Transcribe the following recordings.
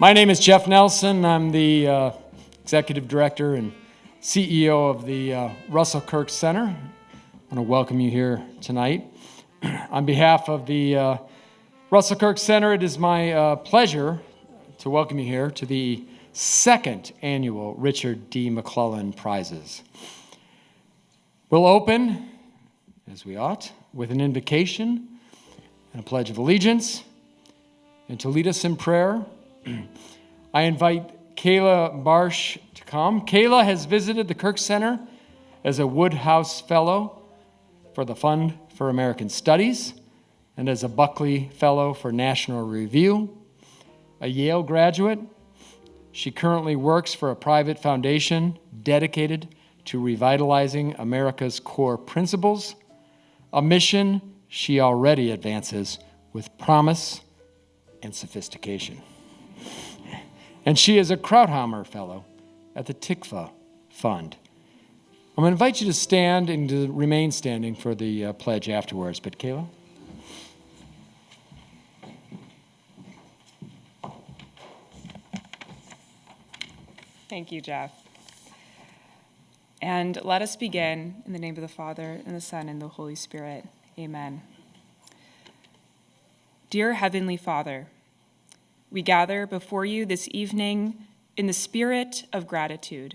My name is Jeff Nelson. I'm the Executive Director and CEO of the Russell Kirk Center. I want to welcome you here tonight. On behalf of the Russell Kirk Center, it is my pleasure to welcome you here to the second annual Richard D. McLellan Prizes. We'll open, as we ought, with an invocation and a pledge of allegiance. And to lead us in prayer, I invite Kayla Barsh to come. Kayla has visited the Kirk Center as a Woodhouse Fellow for the Fund for American Studies and as a Buckley Fellow for National Review. A Yale graduate, she currently works for a private foundation dedicated to revitalizing America's core principles, a mission she already advances with promise and sophistication. And she is a Krauthammer Fellow at the Tikva Fund. I'm going to invite you to stand and to remain standing for the pledge afterwards. But Kayla? Thank you, Jeff. And let us begin in the name of the Father, and the Son, and the Holy Spirit. Amen. Dear Heavenly Father, we gather before you this evening in the spirit of gratitude.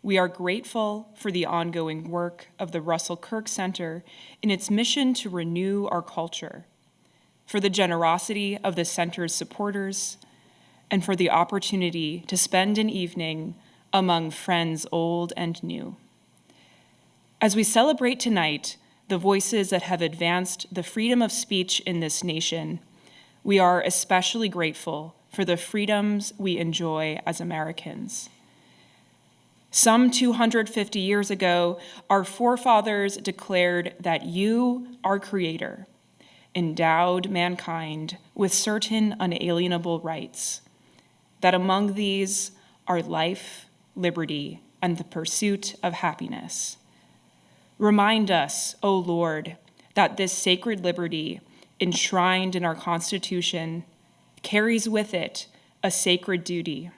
We are grateful for the ongoing work of the Russell Kirk Center in its mission to renew our culture, for the generosity of the center's supporters, and for the opportunity to spend an evening among friends old and new. As we celebrate tonight the voices that have advanced the freedom of speech in this nation, we are especially grateful for the freedoms we enjoy as Americans. Some 250 years ago, our forefathers declared that you, our Creator, endowed mankind with certain unalienable rights, that among these are life, liberty, and the pursuit of happiness. Remind us, O Lord, that this sacred liberty enshrined in our Constitution carries with it a sacred duty.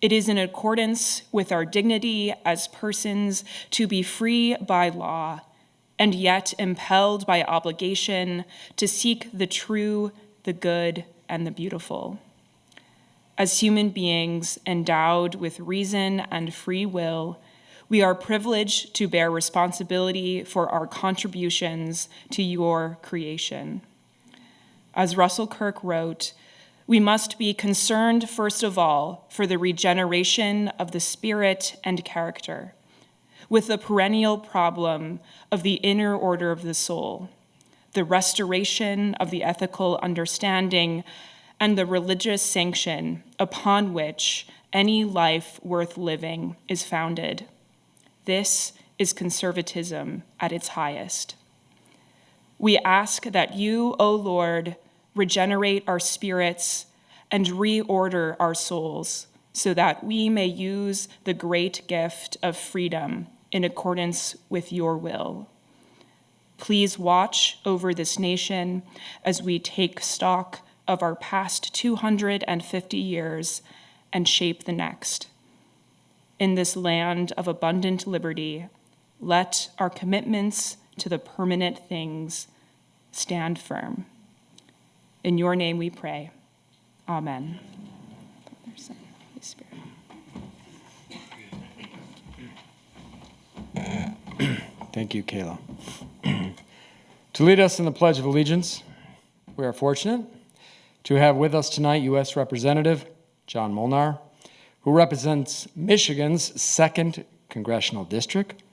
It is in accordance with our dignity as persons to be free by law and yet impelled by obligation to seek the true, the good, and the beautiful. As human beings endowed with reason and free will, we are privileged to bear responsibility for our contributions to your creation. As Russell Kirk wrote, we must be concerned first of all for the regeneration of the spirit and character, with the perennial problem of the inner order of the soul, the restoration of the ethical understanding, and the religious sanction upon which any life worth living is founded. This is conservatism at its highest. We ask that you, O Lord, regenerate our spirits and reorder our souls so that we may use the great gift of freedom in accordance with your will. Please watch over this nation as we take stock of our past 250 years and shape the next. In this land of abundant liberty, let our commitments to the permanent things stand firm. In your name we pray. Amen. Father, Son, Holy Spirit. Thank you, Kayla. To lead us in the Pledge of Allegiance, we are fortunate to have with us tonight U.S. Representative John Molnar, who represents Michigan's 2nd Congressional District,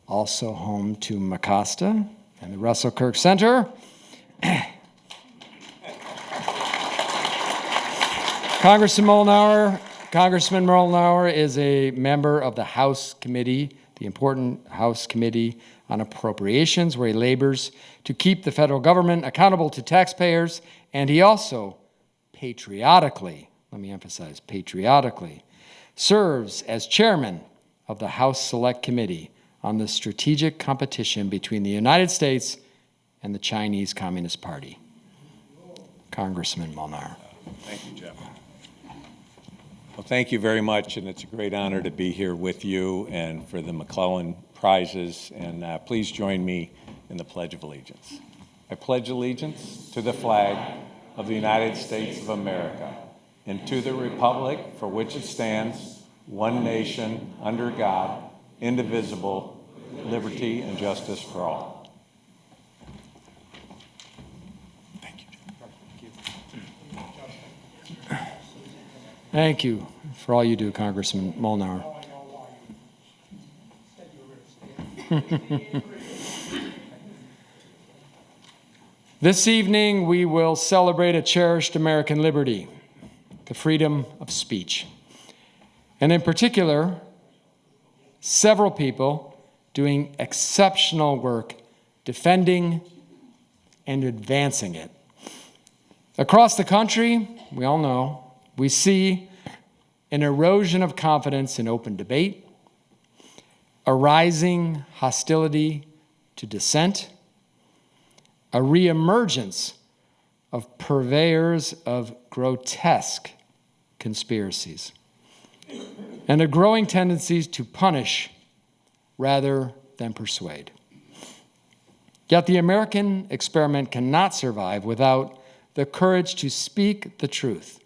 also home to Mecosta and the Russell Kirk Center. Congressman Molnar Congressman Molnar is a member of the House Committee, the important House Committee on Appropriations, where he labors to keep the federal government accountable to taxpayers, and he also patriotically, let me emphasize, patriotically, serves as chairman of the House Select Committee on the strategic competition between the United States and the Chinese Communist Party. Congressman Molnar. Thank you, Jeff. Well, thank you very much, and it's a great honor to be here with you and for the McLellan Prizes, and please join me in the Pledge of Allegiance. I pledge allegiance to the flag of the United States of America and to the republic for which it stands, one nation, under God, indivisible, liberty and justice for all. Thank you. Thank you for all you do, Congressman Molnar. This evening, we will celebrate a cherished American liberty, the freedom of speech. And in particular, several people doing exceptional work defending and advancing it. Across the country, we all know, we see an erosion of confidence in open debate, a rising hostility to dissent, a reemergence of purveyors of grotesque conspiracies, and a growing tendency to punish rather than persuade. Yet the American experiment cannot survive without the courage to speak the truth,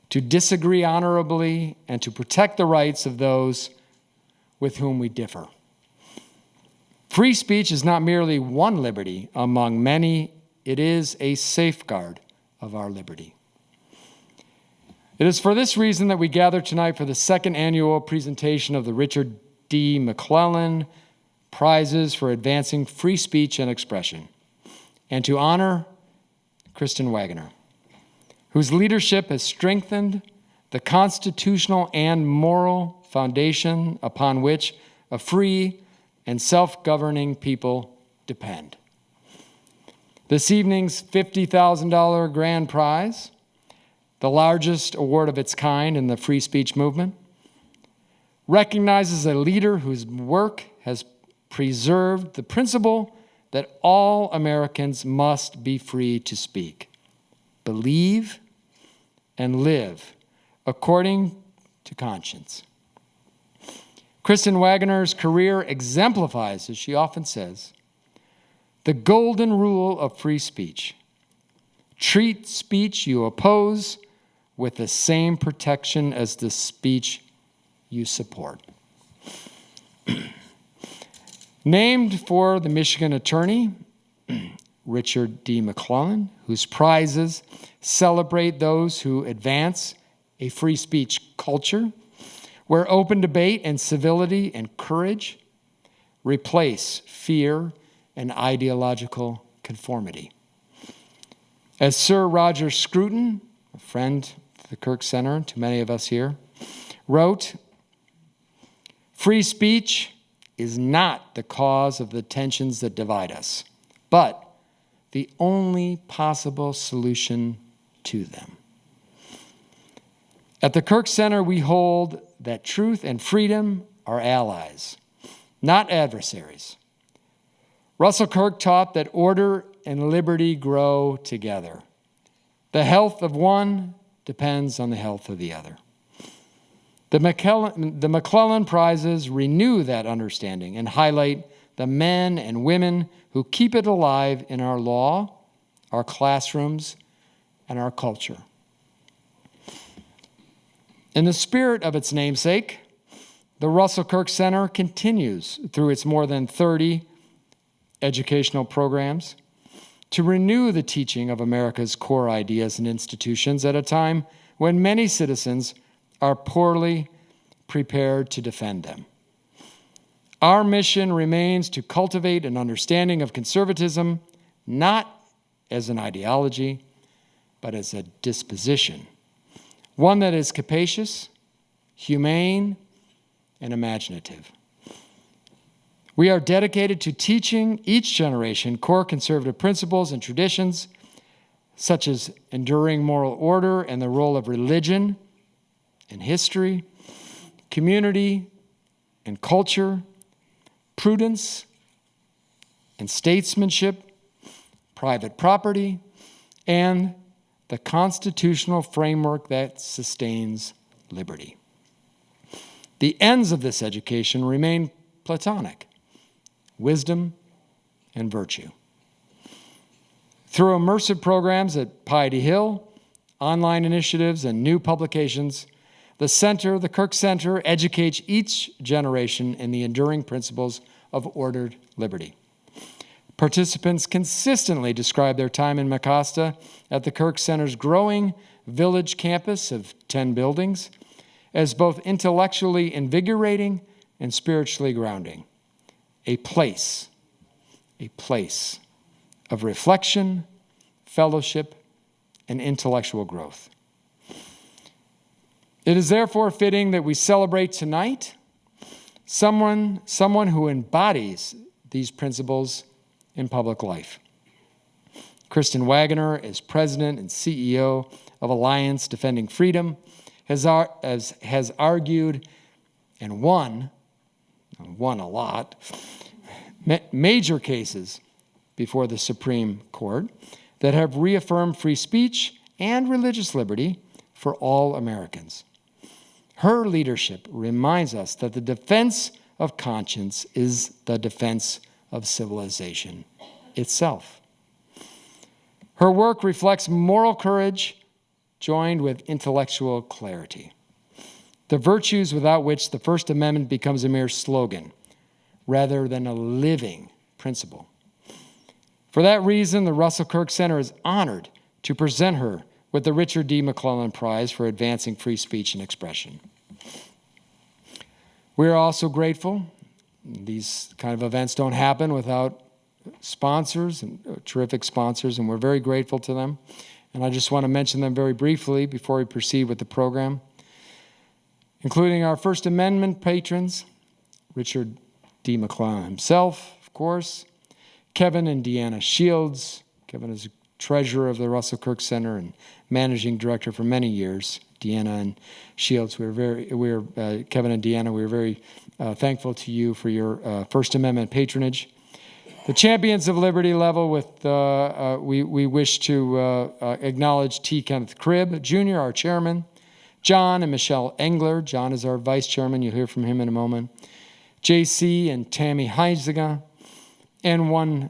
to disagree honorably, and to protect the rights of those with whom we differ. Free speech is not merely one liberty among many, it is a safeguard of our liberty. It is for this reason that we gather tonight for the second annual presentation of the Richard D. McLellan Prizes for Advancing Free Speech and Expression, and to honor Kristen Waggoner, whose leadership has strengthened the constitutional and moral foundation upon which a free and self-governing people depend. This evening's $50,000 grand prize, the largest award of its kind in the free speech movement, recognizes a leader whose work has preserved the principle that all Americans must be free to speak, believe, and live according to conscience. Kristen Waggoner's career exemplifies, as she often says, the golden rule of free speech. Treat speech you oppose with the same protection as the speech you support. Named for the Michigan attorney, Richard D. McLellan, whose prizes celebrate those who advance a free speech culture where open debate and civility and courage replace fear and ideological conformity. As Sir Roger Scruton, a friend of the Kirk Center to many of us here, wrote, "Free speech is not the cause of the tensions that divide us, but the only possible solution to them." At the Kirk Center, we hold that truth and freedom are allies, not adversaries. Russell Kirk taught that order and liberty grow together. The health of one depends on the health of the other. The McLellan Prizes renew that understanding and highlight the men and women who keep it alive in our law, our classrooms, and our culture. In the spirit of its namesake, the Russell Kirk Center continues through its more than 30 educational programs to renew the teaching of America's core ideas and institutions at a time when many citizens are poorly prepared to defend them. Our mission remains to cultivate an understanding of conservatism, not as an ideology, but as a disposition, one that is capacious, humane, and imaginative. We are dedicated to teaching each generation core conservative principles and traditions, such as enduring moral order and the role of religion and history, community and culture, prudence and statesmanship, private property, and the constitutional framework that sustains liberty. The ends of this education remain Platonic: wisdom and virtue. Through immersive programs at Piety Hill, online initiatives, and new publications, the Kirk Center, educates each generation in the enduring principles of ordered liberty. Participants consistently describe their time in Mecosta at the Kirk Center's growing village campus of 10 buildings as both intellectually invigorating and spiritually grounding. A place of reflection, fellowship, and intellectual growth. It is therefore fitting that we celebrate tonight someone who embodies these principles in public life. Kristen Waggoner, as president and CEO of Alliance Defending Freedom, has argued and won a lot, major cases before the Supreme Court that have reaffirmed free speech and religious liberty for all Americans. Her leadership reminds us that the defense of conscience is the defense of civilization itself. Her work reflects moral courage joined with intellectual clarity, the virtues without which the First Amendment becomes a mere slogan rather than a living principle. For that reason, the Russell Kirk Center is honored to present her with the Richard D. McLellan Prize for advancing free speech and expression. We are also grateful. These kind of events don't happen without sponsors, and terrific sponsors, and we're very grateful to them. And I just want to mention them very briefly before we proceed with the program, including our First Amendment patrons, Richard D. McLellan himself, of course, Kevin and Deanna Shields. Kevin is treasurer of the Russell Kirk Center and managing director for many years. Deanna and Shields, Kevin and Deanna, we're very thankful to you for your First Amendment patronage. The Champions of Liberty level, we wish to acknowledge T. Kenneth Cribb, Jr., our chairman, John and Michelle Engler. John is our vice chairman. You'll hear from him in a moment. J.C. and Tammy Heisinger, and one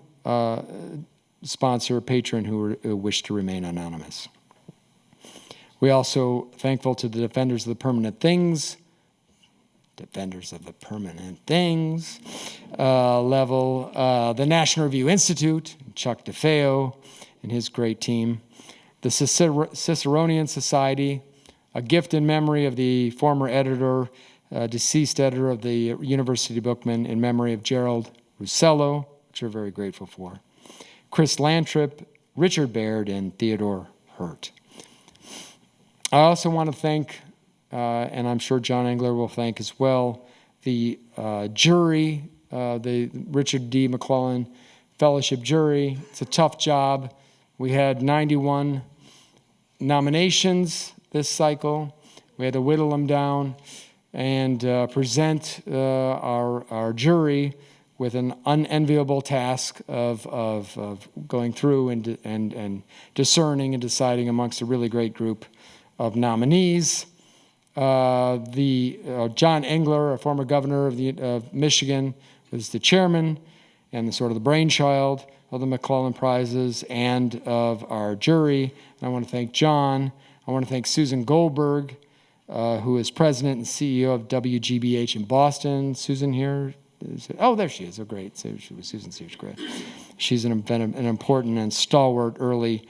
sponsor, patron who wished to remain anonymous. We also thankful to the Defenders of the Permanent Things level, the National Review Institute, Chuck DeFeo and his great team, the Ciceronian Society, a gift in memory of the former editor, deceased editor of the University Bookman, in memory of Gerald Russello, which we're very grateful for, Chris Lantrip, Richard Baird, and Theodore Hurt. I also want to thank, and I'm sure John Engler will thank as well, the jury, the Richard D. McLellan Fellowship jury. It's a tough job. We had 91 nominations this cycle. We had to whittle them down and present our jury with an unenviable task of going through and discerning and deciding amongst a really great group of nominees. John Engler, a former governor of Michigan, was the chairman and the brainchild of the McLellan Prizes and of our jury. And I want to thank John. I want to thank Susan Goldberg, who is president and CEO of WGBH in Boston. Susan here? Oh, there she is. Oh, great. So Susan's here. Great. She's an important and stalwart early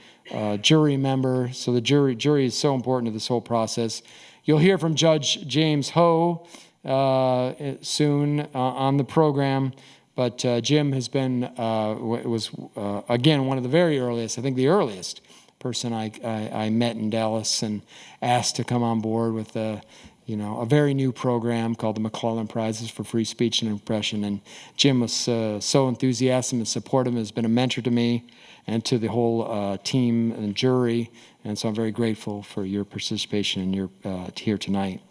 jury member. So the jury is so important to this whole process. You'll hear from Judge James Ho soon on the program, but Jim has been, was again, one of the very earliest, I think the earliest person I met in Dallas and asked to come on board with a very new program called the McLellan Prizes for Free Speech and Expression. And Jim was so enthusiastic and supportive, has been a mentor to me and to the whole team and jury. And so I'm very grateful for your participation and your here tonight.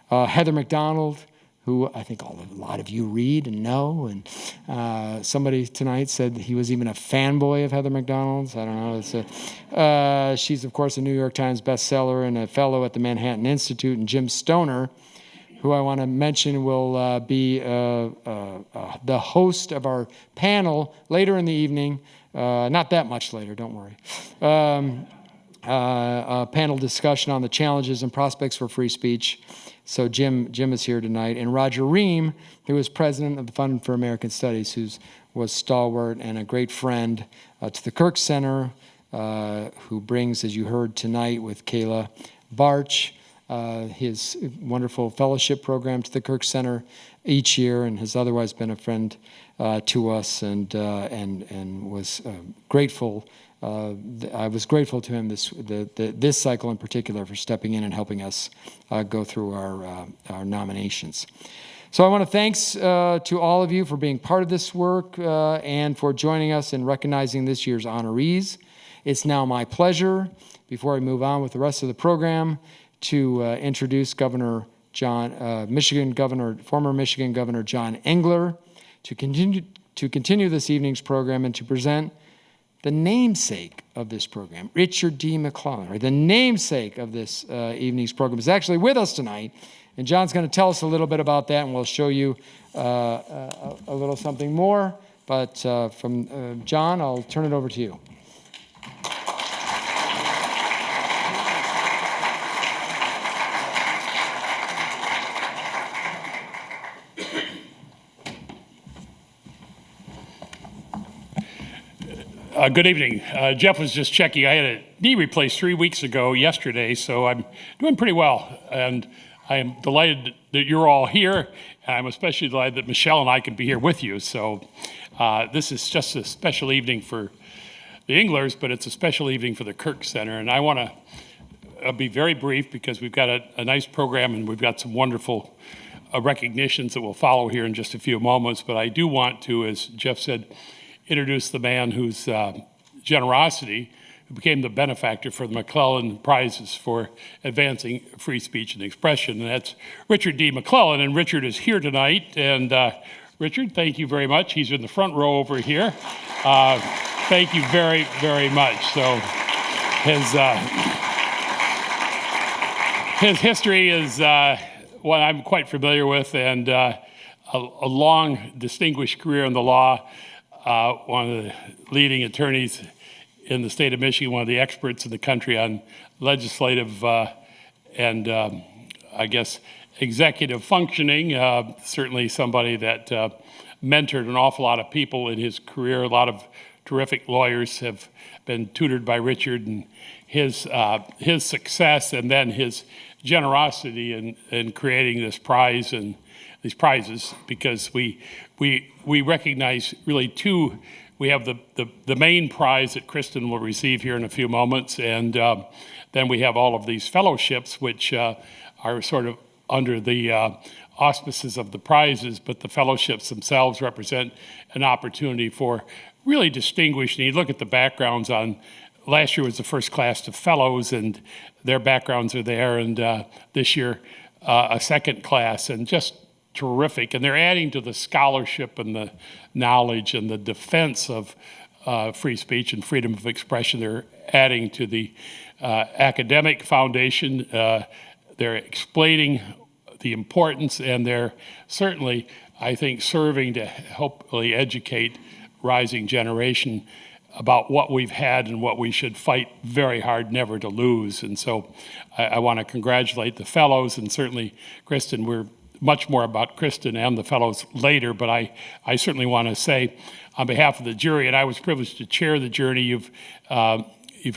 Heather McDonald, who I think a lot of you read and know, and somebody tonight said he was even a fanboy of Heather McDonald's. I don't know. She's, of course, a New York Times bestseller and a fellow at the Manhattan Institute. And Jim Stoner, who I want to mention will be the host of our panel later in the evening. Not that much later, don't worry. A panel discussion on the challenges and prospects for free speech. So Jim is here tonight. And Roger Ream, who is president of the Fund for American Studies, who was stalwart and a great friend to the Kirk Center, who brings, as you heard tonight with Kayla Barch, his wonderful fellowship program to the Kirk Center each year, and has otherwise been a friend to us, and was grateful. I was grateful to him this cycle in particular for stepping in and helping us go through our nominations. So I want to thanks to all of you for being part of this work and for joining us in recognizing this year's honorees. It's now my pleasure, before I move on with the rest of the program, to introduce former Michigan Governor John Engler to continue this evening's program and to present the namesake of this program, Richard D. McLellan, or the namesake of this evening's program, is actually with us tonight. And John's going to tell us a little bit about that, and we'll show you a little something more. But from John, I'll turn it over to you. Good evening. Jeff was just checking. I had a knee replaced 3 weeks ago yesterday, so I'm doing pretty well. And I am delighted that you're all here. And I'm especially delighted that Michelle and I can be here with you. So this is just a special evening for the Englers, but it's a special evening for the Kirk Center. And I want to be very brief because we've got a nice program and we've got some wonderful recognitions that will follow here in just a few moments. But I do want to, as Jeff said, introduce the man whose generosity who became the benefactor for the McLellan Prizes for advancing free speech and expression, and that's Richard D. McLellan. And Richard is here tonight. And Richard, thank you very much. He's in the front row over here. Thank you very, very much. So his history is one I'm quite familiar with, and a long, distinguished career in the law. One of the leading attorneys in the state of Michigan, one of the experts in the country on legislative and I guess executive functioning. Certainly somebody that mentored an awful lot of people in his career. A lot of terrific lawyers have been tutored by Richard, and his success and then his generosity in creating this prize and these prizes, because we recognize really two. We have the main prize that Kristen will receive here in a few moments, and then we have all of these fellowships, which are sort of under the auspices of the prizes, but the fellowships themselves represent an opportunity for really distinguished. And you look at the backgrounds on. Last year was the first class of fellows, and their backgrounds are there, and this year a second class, and just terrific. And they're adding to the scholarship and the knowledge and the defense of free speech and freedom of expression. They're adding to the academic foundation. They're explaining the importance, and they're certainly, I think, serving to hopefully educate rising generation about what we've had and what we should fight very hard never to lose. And so I want to congratulate the fellows, and certainly Kristen. We're much more about Kristen and the fellows later, but I certainly want to say on behalf of the jury, and I was privileged to chair the jury. You've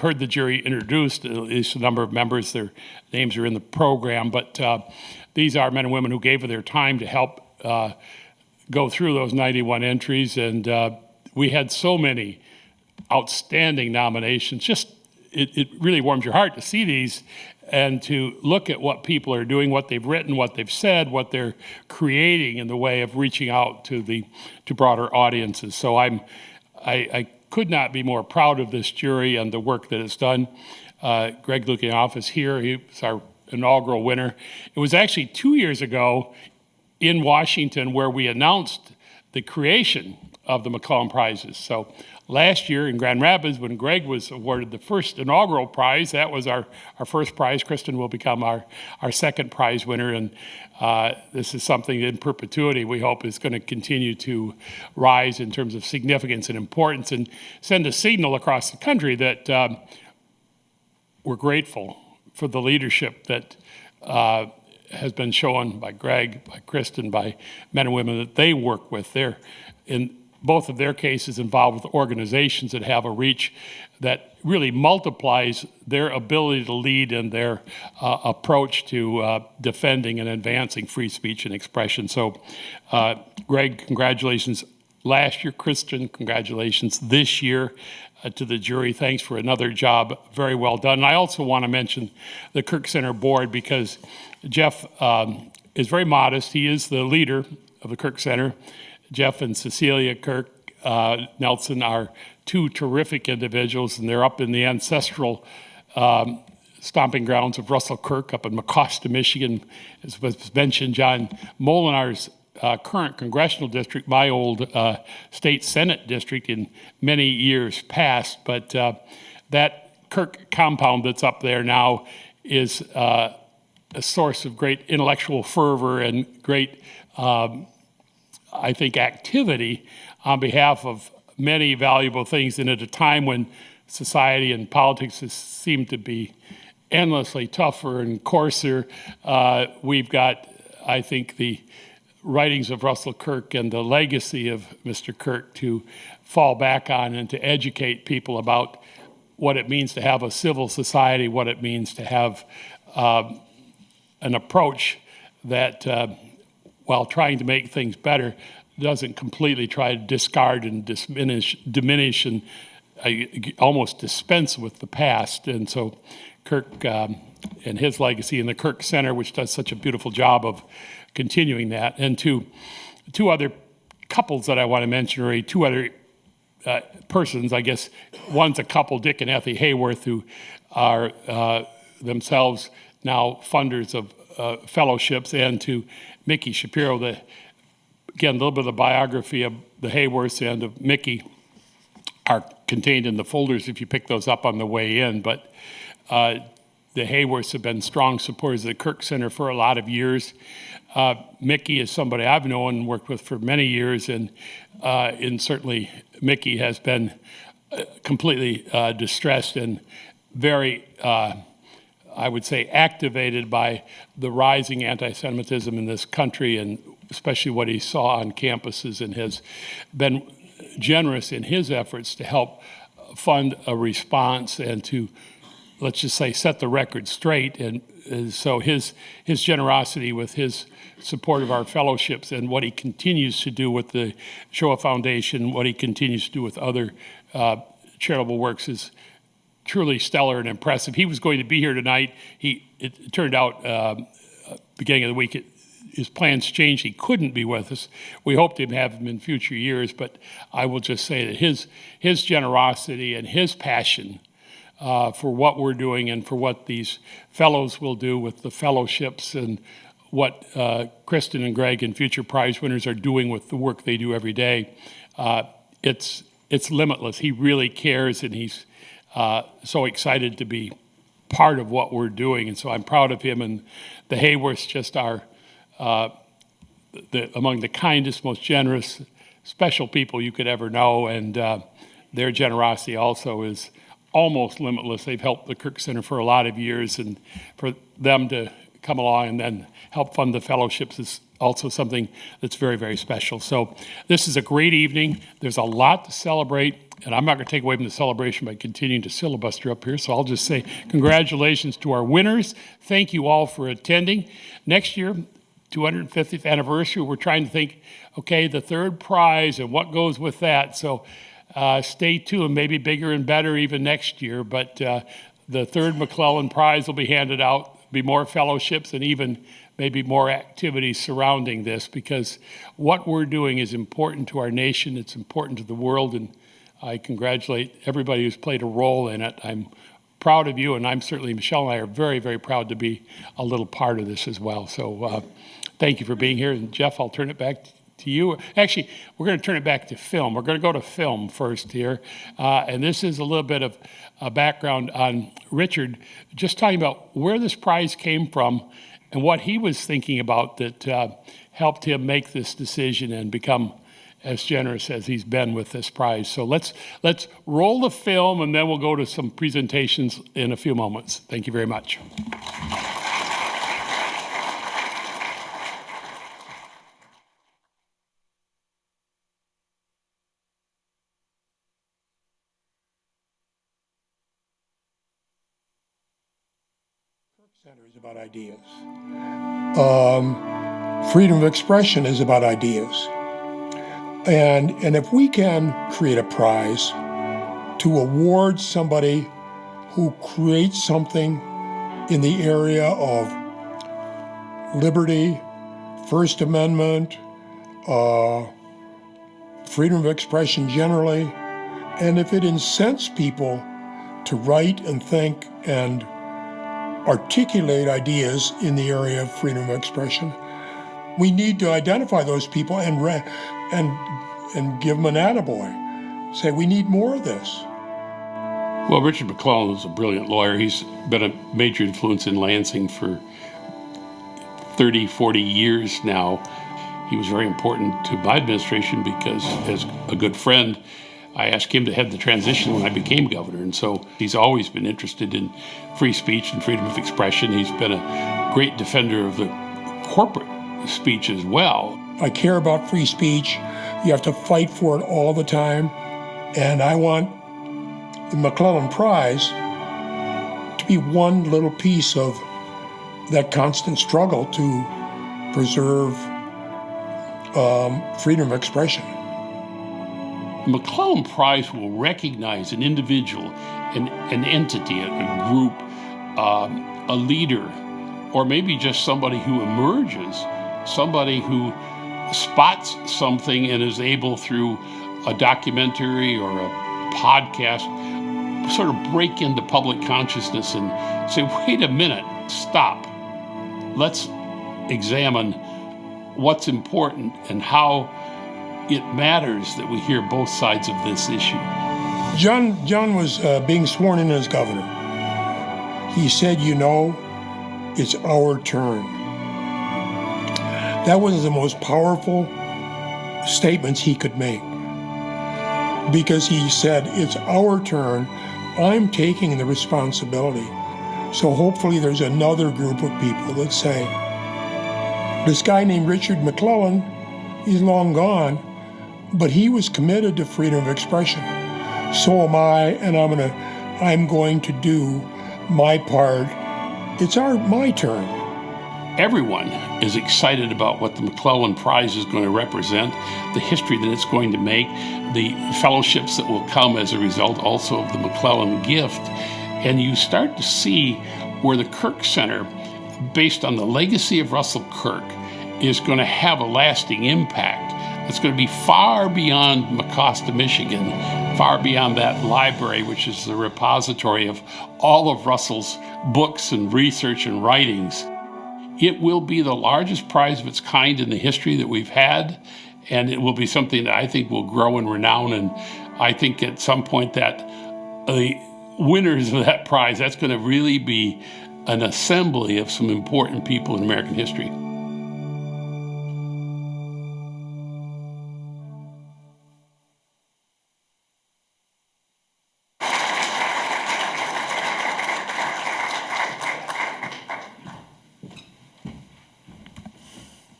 heard the jury introduced, at least a number of members. Their names are in the program, but these are men and women who gave of their time to help go through those 91 entries, and we had so many outstanding nominations, just it really warms your heart to see these and to look at what people are doing, what they've written, what they've said, what they're creating in the way of reaching out to broader audiences. So I could not be more proud of this jury and the work that it's done. Greg Lukianoff is here. He was our inaugural winner. It was actually 2 years ago in Washington where we announced the creation of the McLellan Prizes. So last year in Grand Rapids, when Greg was awarded the first inaugural prize, that was our first prize. Kristen will become our second prize winner, and this is something in perpetuity we hope is going to continue to rise in terms of significance and importance and send a signal across the country that we're grateful for the leadership that has been shown by Greg, by Kristen, by men and women that they work with. They're in both of their cases involved with organizations that have a reach that really multiplies their ability to lead in their approach to defending and advancing free speech and expression. So, Greg, congratulations last year. Kristen, congratulations this year. To the jury, thanks for another job, very well done. And I also want to mention the Kirk Center board because Jeff is very modest. He is the leader of the Kirk Center. Jeff and Cecilia Kirk Nelson are two terrific individuals, and they're up in the ancestral stomping grounds of Russell Kirk up in Mecosta, Michigan. As was mentioned, John Molinar's current congressional district, my old state Senate district in many years past, but that Kirk compound that's up there now is a source of great intellectual fervor and great, I think, activity on behalf of many valuable things. And at a time when society and politics seem to be endlessly tougher and coarser, we've got, I think, the writings of Russell Kirk and the legacy of Mr. Kirk to fall back on and to educate people about what it means to have a civil society, what it means to have an approach that, while trying to make things better, doesn't completely try to discard and diminish and almost dispense with the past. And so Kirk and his legacy and the Kirk Center, which does such a beautiful job of continuing that. And to two other couples that I want to mention, or two other persons, I guess. One's a couple, Dick and Effie Hayworth, who are themselves now funders of fellowships, and to Mickey Shapiro, again, a little bit of the biography of the Hayworths and of Mickey are contained in the folders if you pick those up on the way in. But the Hayworths have been strong supporters of the Kirk Center for a lot of years. Mickey is somebody I've known and worked with for many years, and certainly Mickey has been completely distressed and very, I would say, activated by the rising anti-Semitism in this country, and especially what he saw on campuses, and has been generous in his efforts to help fund a response and to, let's just say, set the record straight. And so his generosity with his support of our fellowships and what he continues to do with the Shoah Foundation, what he continues to do with other charitable works is truly stellar and impressive. He was going to be here tonight. It turned out beginning of the week, his plans changed. He couldn't be with us. We hoped to have him in future years, but I will just say that his generosity and his passion for what we're doing and for what these fellows will do with the fellowships, and what Kristen and Greg and future prize winners are doing with the work they do every day, it's limitless. He really cares, and he's so excited to be part of what we're doing. And so I'm proud of him. And the Hayworths just are among the kindest, most generous, special people you could ever know. And their generosity also is almost limitless. They've helped the Kirk Center for a lot of years, and for them to come along and then help fund the fellowships is also something that's very, very special. So this is a great evening. There's a lot to celebrate, and I'm not going to take away from the celebration by continuing to filibuster up here, so I'll just say congratulations to our winners. Thank you all for attending. Next year, 250th anniversary, we're trying to think, okay, the third prize and what goes with that. So Stay tuned, maybe bigger and better even next year, but the third McLellan Prize will be handed out, be more fellowships and even maybe more activities surrounding this, because what we're doing is important to our nation, it's important to the world, and I congratulate everybody who's played a role in it. I'm proud of you, and I'm certainly, Michelle and I are very, very proud to be a little part of this as well. So thank you for being here. And Jeff, I'll turn it back to you. Actually, we're going to turn it back to film. We're going to go to film first here. And this is a little bit of a background on Richard, just talking about where this prize came from and what he was thinking about that helped him make this decision and become as generous as he's been with this prize. So let's roll the film, and then we'll go to some presentations in a few moments. Thank you very much. Kirk Center is about ideas. Freedom of expression is about ideas. And if we can create a prize to award somebody who creates something in the area of liberty, First Amendment, freedom of expression generally, and if it incents people to write and think and articulate ideas in the area of freedom of expression, we need to identify those people and give them an attaboy. Say, we need more of this. Well, Richard McLellan is a brilliant lawyer. He's been a major influence in Lansing for 30, 40 years now. He was very important to my administration because, as a good friend, I asked him to head the transition when I became governor. And so he's always been interested in free speech and freedom of expression. He's been a great defender of the corporate speech as well. I care about free speech. You have to fight for it all the time. And I want the McLellan Prize to be one little piece of that constant struggle to preserve freedom of expression. The McLellan Prize will recognize an individual, an entity, a group, a leader, or maybe just somebody who emerges, somebody who spots something and is able, through a documentary or a podcast, sort of break into public consciousness and say, wait a minute, stop. Let's examine what's important and how it matters that we hear both sides of this issue. John was being sworn in as governor. He said, it's our turn. That was the most powerful statements he could make, because he said, it's our turn. I'm taking the responsibility. So hopefully there's another group of people that say, this guy named Richard McLellan, he's long gone, but he was committed to freedom of expression. So am I, and I'm going to do my part. It's my turn. Everyone is excited about what the McLellan Prize is going to represent, the history that it's going to make, the fellowships that will come as a result also of the McLellan gift. And you start to see where the Kirk Center, based on the legacy of Russell Kirk, is going to have a lasting impact. It's going to be far beyond Mecosta, Michigan, far beyond that library, which is the repository of all of Russell's books and research and writings. It will be the largest prize of its kind in the history that we've had, and it will be something that I think will grow in renown. And I think at some point that the winners of that prize, that's going to really be an assembly of some important people in American history.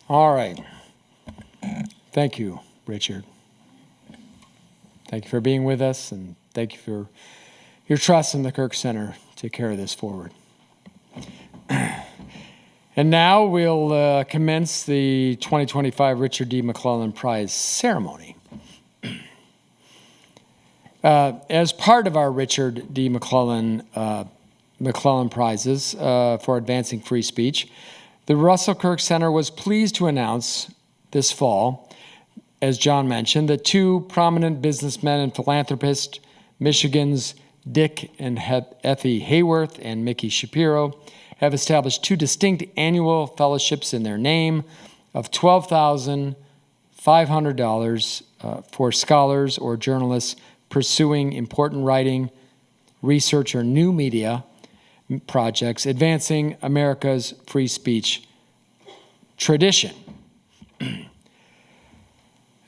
All right. Thank you, Richard. Thank you for being with us, and thank you for your trust in the Kirk Center to carry this forward. And now we'll commence the 2025 Richard D. McLellan Prize ceremony. As part of our Richard D. McLellan Prizes for advancing free speech, the Russell Kirk Center was pleased to announce this fall, as John mentioned, that two prominent businessmen and philanthropists, Michigan's Dick and Effie Hayworth and Mickey Shapiro, have established two distinct annual fellowships in their name of $12,500 for scholars or journalists pursuing important writing, research, or new media projects advancing America's free speech tradition.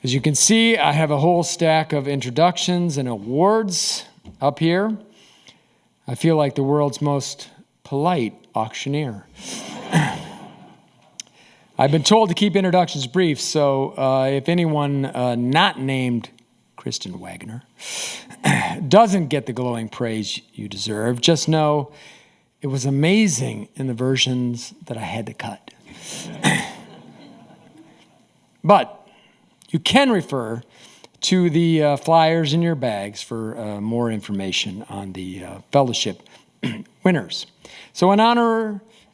As you can see, I have a whole stack of introductions and awards up here. I feel like the world's most polite auctioneer. I've been told to keep introductions brief, so if anyone not named Kristen Waggoner doesn't get the glowing praise you deserve, just know it was amazing in the versions that I had to cut. But you can refer to the flyers in your bags for more information on the fellowship winners. So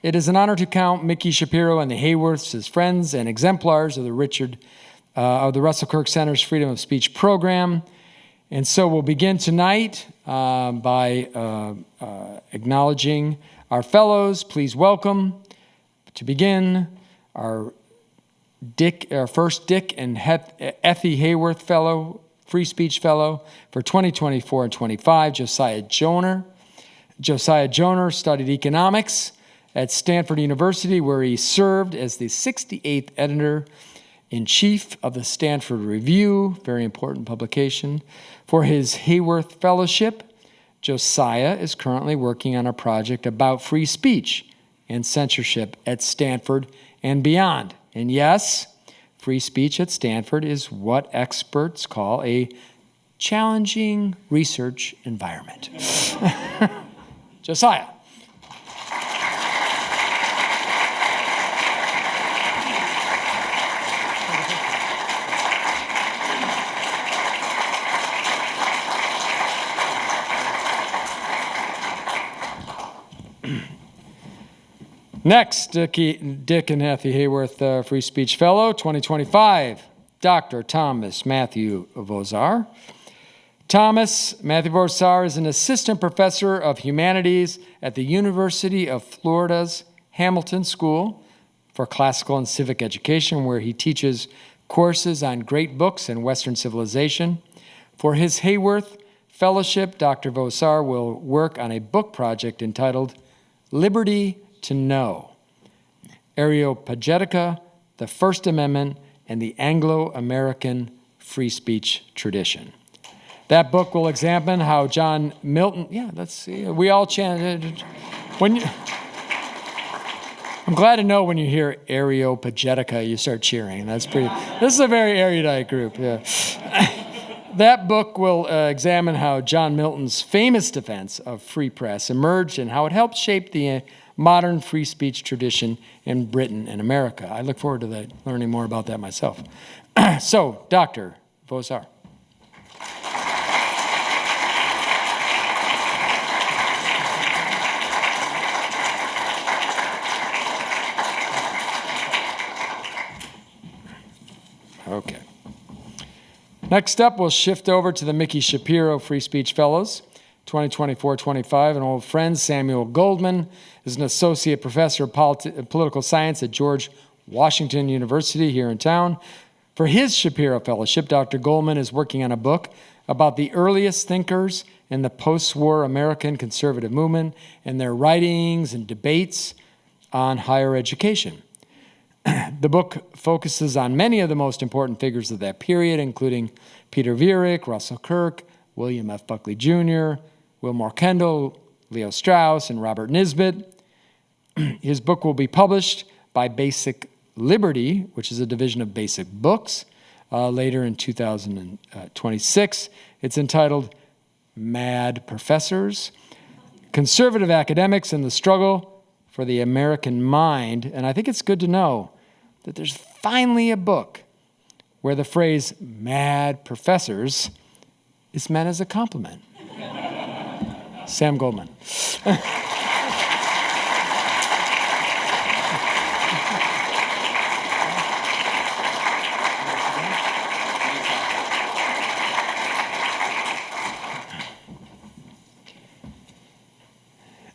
it is an honor to count Mickey Shapiro and the Hayworths as friends and exemplars of the Russell Kirk Center's Freedom of Speech program. And so we'll begin tonight by acknowledging our fellows. Please welcome, to begin, our first Dick and Effie Hayworth Fellow, Free Speech Fellow for 2024 and 25, Josiah Joner. Josiah Joner studied economics at Stanford University, where he served as the 68th editor-in-chief of the Stanford Review, very important publication. For his Hayworth Fellowship, Josiah is currently working on a project about free speech and censorship at Stanford and beyond. And yes, free speech at Stanford is what experts call a challenging research environment. Josiah. Next, Dick and Effie Hayworth Free Speech Fellow, 2025, Dr. Thomas Matthew Vozar. Thomas Matthew Vozar is an assistant professor of humanities at the University of Florida's Hamilton School for Classical and Civic Education, where he teaches courses on great books and Western civilization. For his Hayworth Fellowship, Dr. Vozar will work on a book project entitled Liberty to Know, Areopagitica, the First Amendment, and the Anglo-American free speech tradition. That book will examine how John Milton, we all chanted. I'm glad to know when you hear Areopagitica, you start cheering. This is a very erudite group, yeah. That book will examine how John Milton's famous defense of free press emerged and how it helped shape the modern free speech tradition in Britain and America. I look forward to learning more about that myself. So, Dr. Vozar. Okay. Next up, we'll shift over to the Mickey Shapiro Free Speech Fellows, 2024-25. An old friend, Samuel Goldman, is an associate professor of political science at George Washington University here in town. For his Shapiro Fellowship, Dr. Goldman is working on a book about the earliest thinkers in the post-war American conservative movement and their writings and debates on higher education. The book focuses on many of the most important figures of that period, including Peter Viereck, Russell Kirk, William F. Buckley Jr., Wilmore Kendall, Leo Strauss, and Robert Nisbet. His book will be published by Basic Liberty, which is a division of Basic Books, later in 2026. It's entitled Mad Professors, Conservative Academics and the Struggle for the American Mind. And I think it's good to know that there's finally a book where the phrase mad professors is meant as a compliment. Sam Goldman.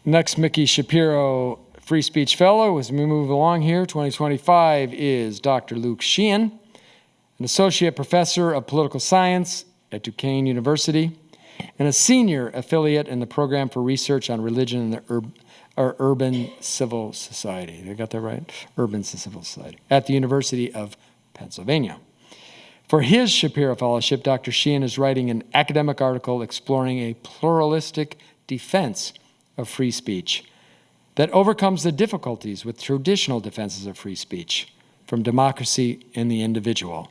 Next, Mickey Shapiro Free Speech Fellow, as we move along here, 2025, is Dr. Luke Sheehan, an associate professor of political science at Duquesne University, and a senior affiliate in the program for research on religion in the urban civil society. Did I got that right? Urban civil society at the University of Pennsylvania. For his Shapiro Fellowship, Dr. Sheehan is writing an academic article exploring a pluralistic defense of free speech that overcomes the difficulties with traditional defenses of free speech, from democracy and the individual.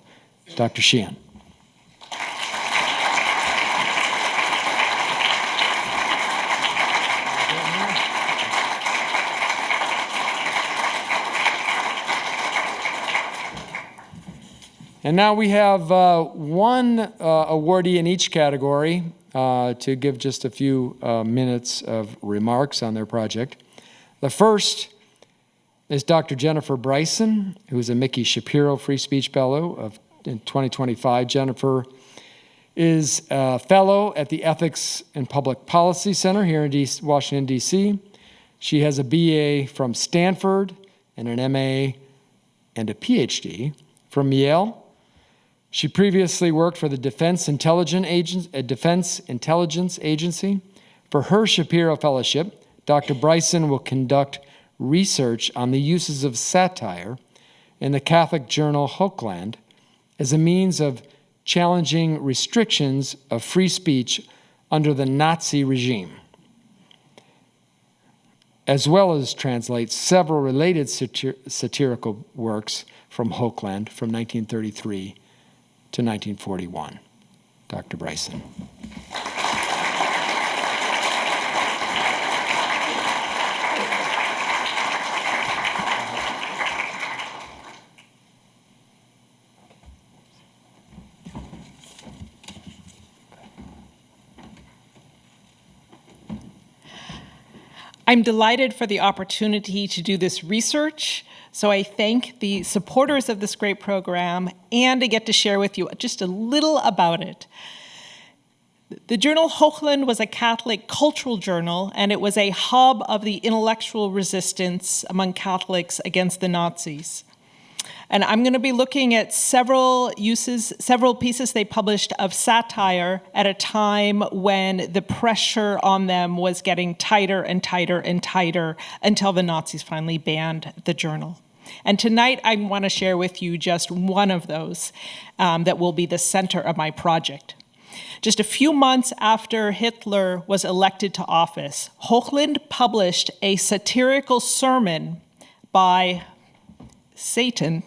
Dr. Sheehan. And now we have one awardee in each category to give just a few minutes of remarks on their project. The first is Dr. Jennifer Bryson, who is a Mickey Shapiro Free Speech Fellow in 2025. Jennifer is a fellow at the Ethics and Public Policy Center here in Washington, D.C. She has a BA from Stanford and an MA and a PhD from Yale. She previously worked for the Defense Intelligence Agency. For her Shapiro Fellowship, Dr. Bryson will conduct research on the uses of satire in the Catholic journal Hochland as a means of challenging restrictions of free speech under the Nazi regime, as well as translate several related satirical works from Hochland from 1933 to 1941. Dr. Bryson. I'm delighted for the opportunity to do this research, so I thank the supporters of this great program and to get to share with you just a little about it. The journal Hochland was a Catholic cultural journal, and it was a hub of the intellectual resistance among Catholics against the Nazis. And I'm going to be looking at several pieces they published of satire at a time when the pressure on them was getting tighter and tighter and tighter until the Nazis finally banned the journal. And tonight I want to share with you just one of those that will be the center of my project. Just a few months after Hitler was elected to office, Hochland published a satirical sermon by Satan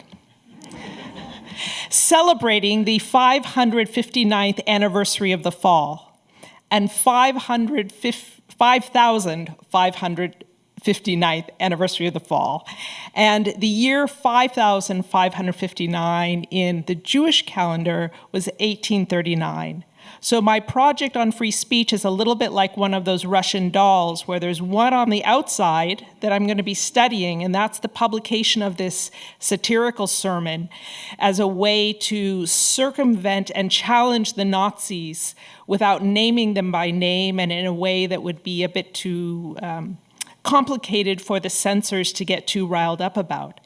celebrating the 559th anniversary of the fall and 5,559th anniversary of the fall. And the year 5,559 in the Jewish calendar was 1839. So my project on free speech is a little bit like one of those Russian dolls where there's one on the outside that I'm going to be studying, and that's the publication of this satirical sermon as a way to circumvent and challenge the Nazis without naming them by name and in a way that would be a bit too complicated for the censors to get too riled up about.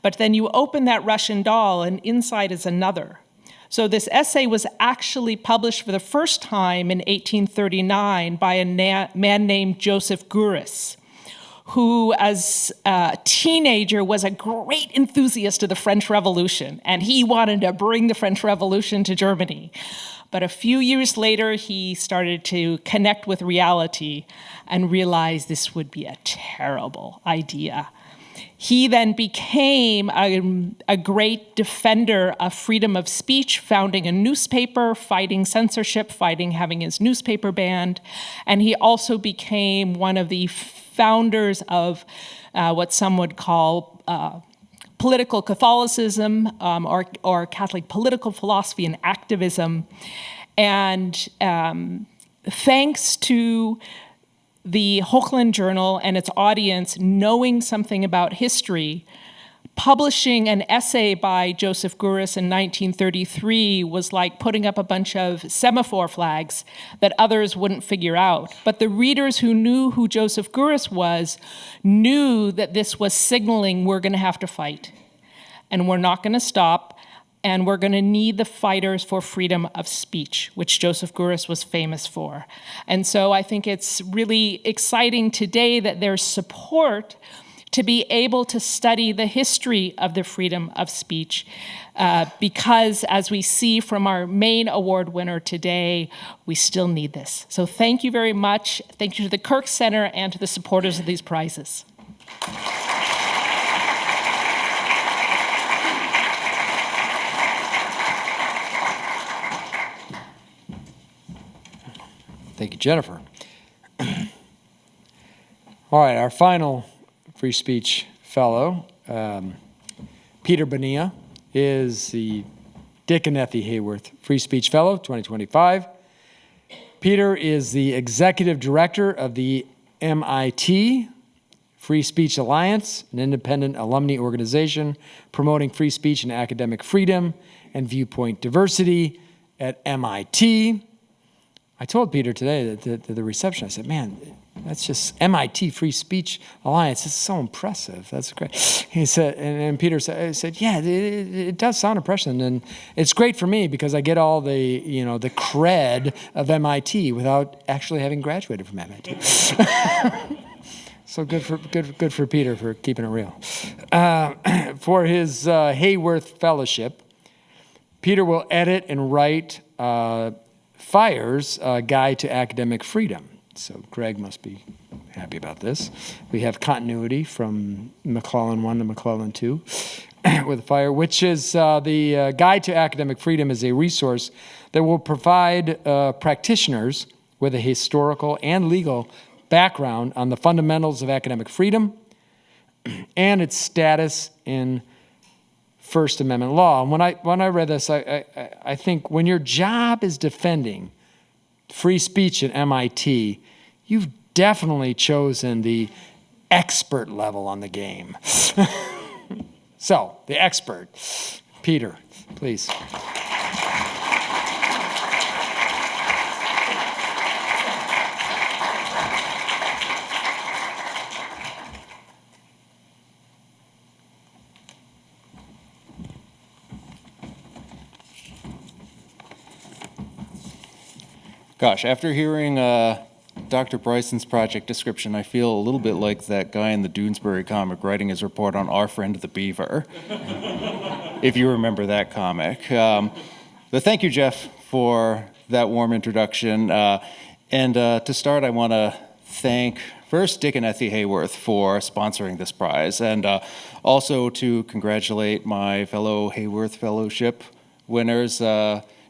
But then you open that Russian doll and inside is another. So this essay was actually published for the first time in 1839 by a man named Joseph Guris, who as a teenager was a great enthusiast of the French Revolution, and he wanted to bring the French Revolution to Germany. But a few years later, he started to connect with reality and realized this would be a terrible idea. He then became a great defender of freedom of speech, founding a newspaper, fighting censorship, fighting having his newspaper banned. And he also became one of the founders of what some would call political Catholicism or Catholic political philosophy and activism. And thanks to the Hochland Journal and its audience knowing something about history, publishing an essay by Joseph Gouris in 1933 was like putting up a bunch of semaphore flags that others wouldn't figure out. But the readers who knew who Joseph Gouris was knew that this was signaling we're going to have to fight. And we're not going to stop. And we're going to need the fighters for freedom of speech, which Joseph Gouris was famous for. And so I think it's really exciting today that there's support to be able to study the history of the freedom of speech, because as we see from our main award winner today, we still need this. So thank you very much. Thank you to the Kirk Center and to the supporters of these prizes. Thank you, Jennifer. All right, our final Free Speech Fellow, Peter Bonilla, is the Dick and Effie Hayworth Free Speech Fellow, 2025. Peter is the Executive Director of the MIT Free Speech Alliance, an independent alumni organization promoting free speech and academic freedom and viewpoint diversity at MIT. I told Peter today that the reception, I said, man, that's just MIT Free Speech Alliance. It's so impressive. That's great. He said, and Peter said, yeah, it does sound impressive. And it's great for me because I get all the cred of MIT without actually having graduated from MIT. So good for Peter for keeping it real. For his Hayworth Fellowship, Peter will edit and write FIRE's Guide to Academic Freedom. So Greg must be happy about this. We have continuity from McLellan 1 to McLellan 2 with FIRE, which is the Guide to Academic Freedom is a resource that will provide practitioners with a historical and legal background on the fundamentals of academic freedom and its status in First Amendment law. And when I read this, I think when your job is defending free speech at MIT, you've definitely chosen the expert level on the game. So, the expert, Peter, please. Gosh, after hearing Dr. Bryson's project description, I feel a little bit like that guy in the Doonesbury comic writing his report on Our Friend the Beaver, if you remember that comic. But thank you, Jeff, for that warm introduction. And to start, I want to thank first Dick and Effie Hayworth for sponsoring this prize, and also to congratulate my fellow Hayworth Fellowship winners,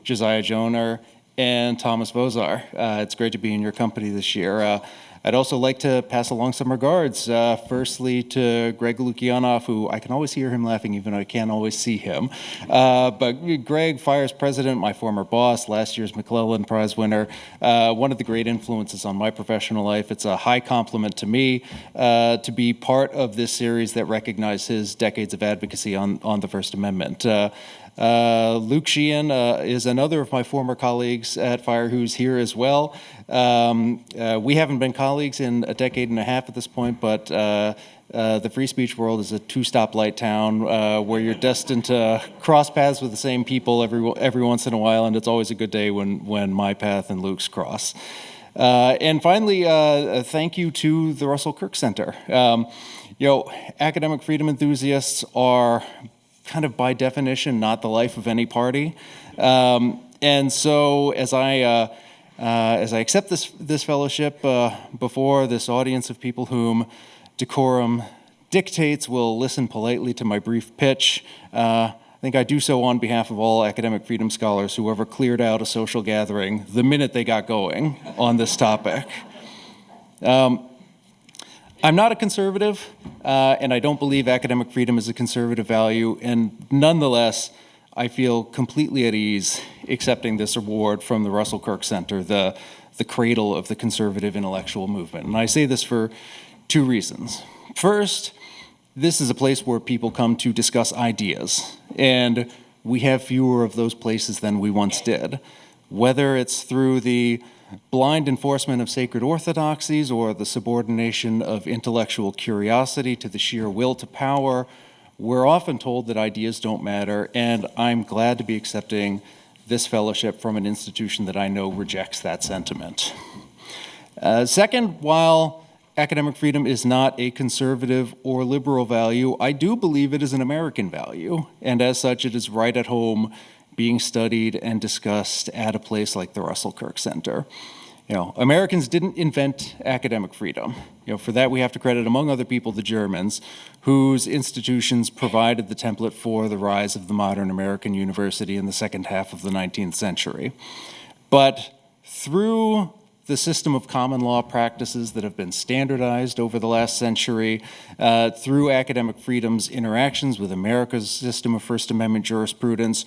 Josiah Joner and Thomas Vozar. It's great to be in your company this year. I'd also like to pass along some regards. Firstly, to Greg Lukianoff, who I can always hear him laughing, even though I can't always see him. But Greg, FIRE's president, my former boss, last year's McLellan Prize winner, one of the great influences on my professional life. It's a high compliment to me to be part of this series that recognizes his decades of advocacy on the First Amendment. Luke Sheehan is another of my former colleagues at FIRE who's here as well. We haven't been colleagues in a decade and a half at this point, but the free speech world is a two-stoplight town where you're destined to cross paths with the same people every once in a while, and it's always a good day when my path and Luke's cross. And finally, thank you to the Russell Kirk Center. Academic freedom enthusiasts are kind of by definition not the life of any party, and so as I accept this fellowship before this audience of people whom decorum dictates will listen politely to my brief pitch, I think I do so on behalf of all academic freedom scholars who ever cleared out a social gathering the minute they got going on this topic. I'm not a conservative, and I don't believe academic freedom is a conservative value, and nonetheless, I feel completely at ease accepting this award from the Russell Kirk Center, the cradle of the conservative intellectual movement. And I say this for two reasons. First, this is a place where people come to discuss ideas, and we have fewer of those places than we once did. Whether it's through the blind enforcement of sacred orthodoxies or the subordination of intellectual curiosity to the sheer will to power, we're often told that ideas don't matter, and I'm glad to be accepting this fellowship from an institution that I know rejects that sentiment. Second, while academic freedom is not a conservative or liberal value, I do believe it is an American value, and as such, it is right at home being studied and discussed at a place like the Russell Kirk Center. Americans didn't invent academic freedom. For that we have to credit, among other people, the Germans, whose institutions provided the template for the rise of the modern American university in the second half of the 19th century. But through the system of common law practices that have been standardized over the last century, through academic freedom's interactions with America's system of First Amendment jurisprudence,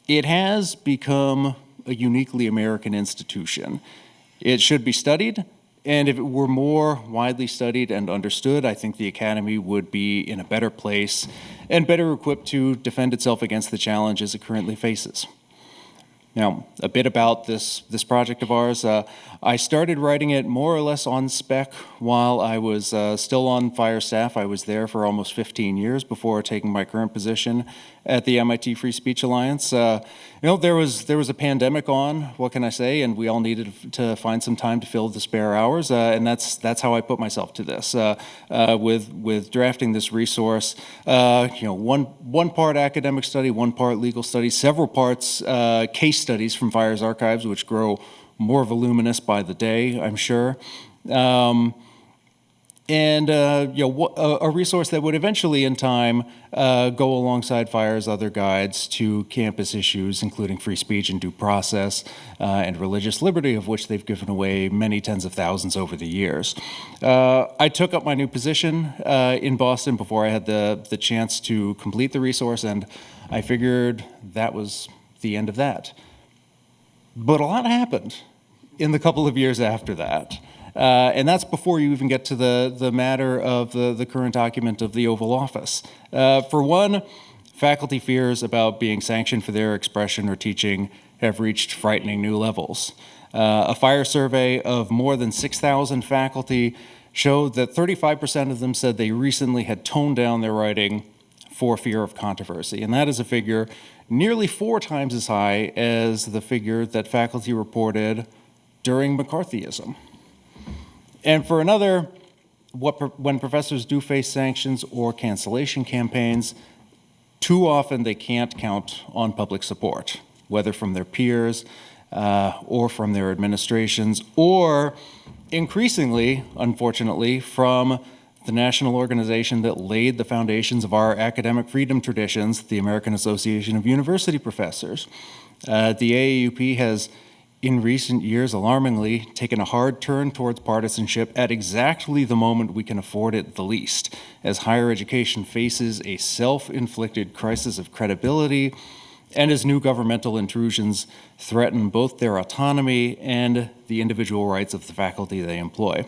it has become a uniquely American institution. It should be studied, and if it were more widely studied and understood, I think the Academy would be in a better place and better equipped to defend itself against the challenges it currently faces. Now, a bit about this project of ours. I started writing it more or less on spec while I was still on fire staff. I was there for almost 15 years before taking my current position at the MIT Free Speech Alliance. There was a pandemic on, what can I say, and we all needed to find some time to fill the spare hours, and that's how I put myself to this. With drafting this resource, one part academic study, one part legal study, several parts case studies from Fire's archives, which grow more voluminous by the day, I'm sure. A resource that would eventually, in time, go alongside Fire's other guides to campus issues, including free speech and due process and religious liberty, of which they've given away many tens of thousands over the years. I took up my new position in Boston before I had the chance to complete the resource, and I figured that was the end of that. But a lot happened in the couple of years after that. And that's before you even get to the matter of the current occupant of the Oval Office. For one, faculty fears about being sanctioned for their expression or teaching have reached frightening new levels. A Fire survey of more than 6,000 faculty showed that 35% of them said they recently had toned down their writing for fear of controversy. And that is a figure nearly 4 times as high as the figure that faculty reported during McCarthyism. And for another, when professors do face sanctions or cancellation campaigns, too often they can't count on public support, whether from their peers or from their administrations, or increasingly, unfortunately, from the national organization that laid the foundations of our academic freedom traditions, the American Association of University Professors. The AAUP has, in recent years, alarmingly, taken a hard turn towards partisanship at exactly the moment we can afford it the least, as higher education faces a self-inflicted crisis of credibility and as new governmental intrusions threaten both their autonomy and the individual rights of the faculty they employ.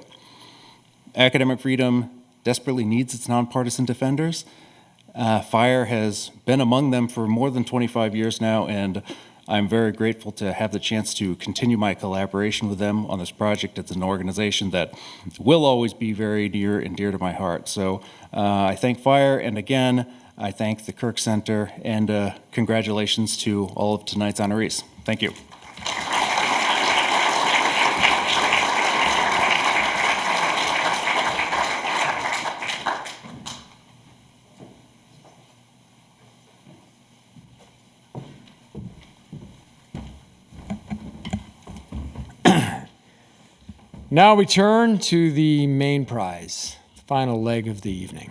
Academic freedom desperately needs its nonpartisan defenders. Fire has been among them for more than 25 years now, and I'm very grateful to have the chance to continue my collaboration with them on this project. It's an organization that will always be very near and dear to my heart. So I thank Fire, and again, I thank the Kirk Center, and congratulations to all of tonight's honorees. Thank you. Now we turn to the main prize, the final leg of the evening.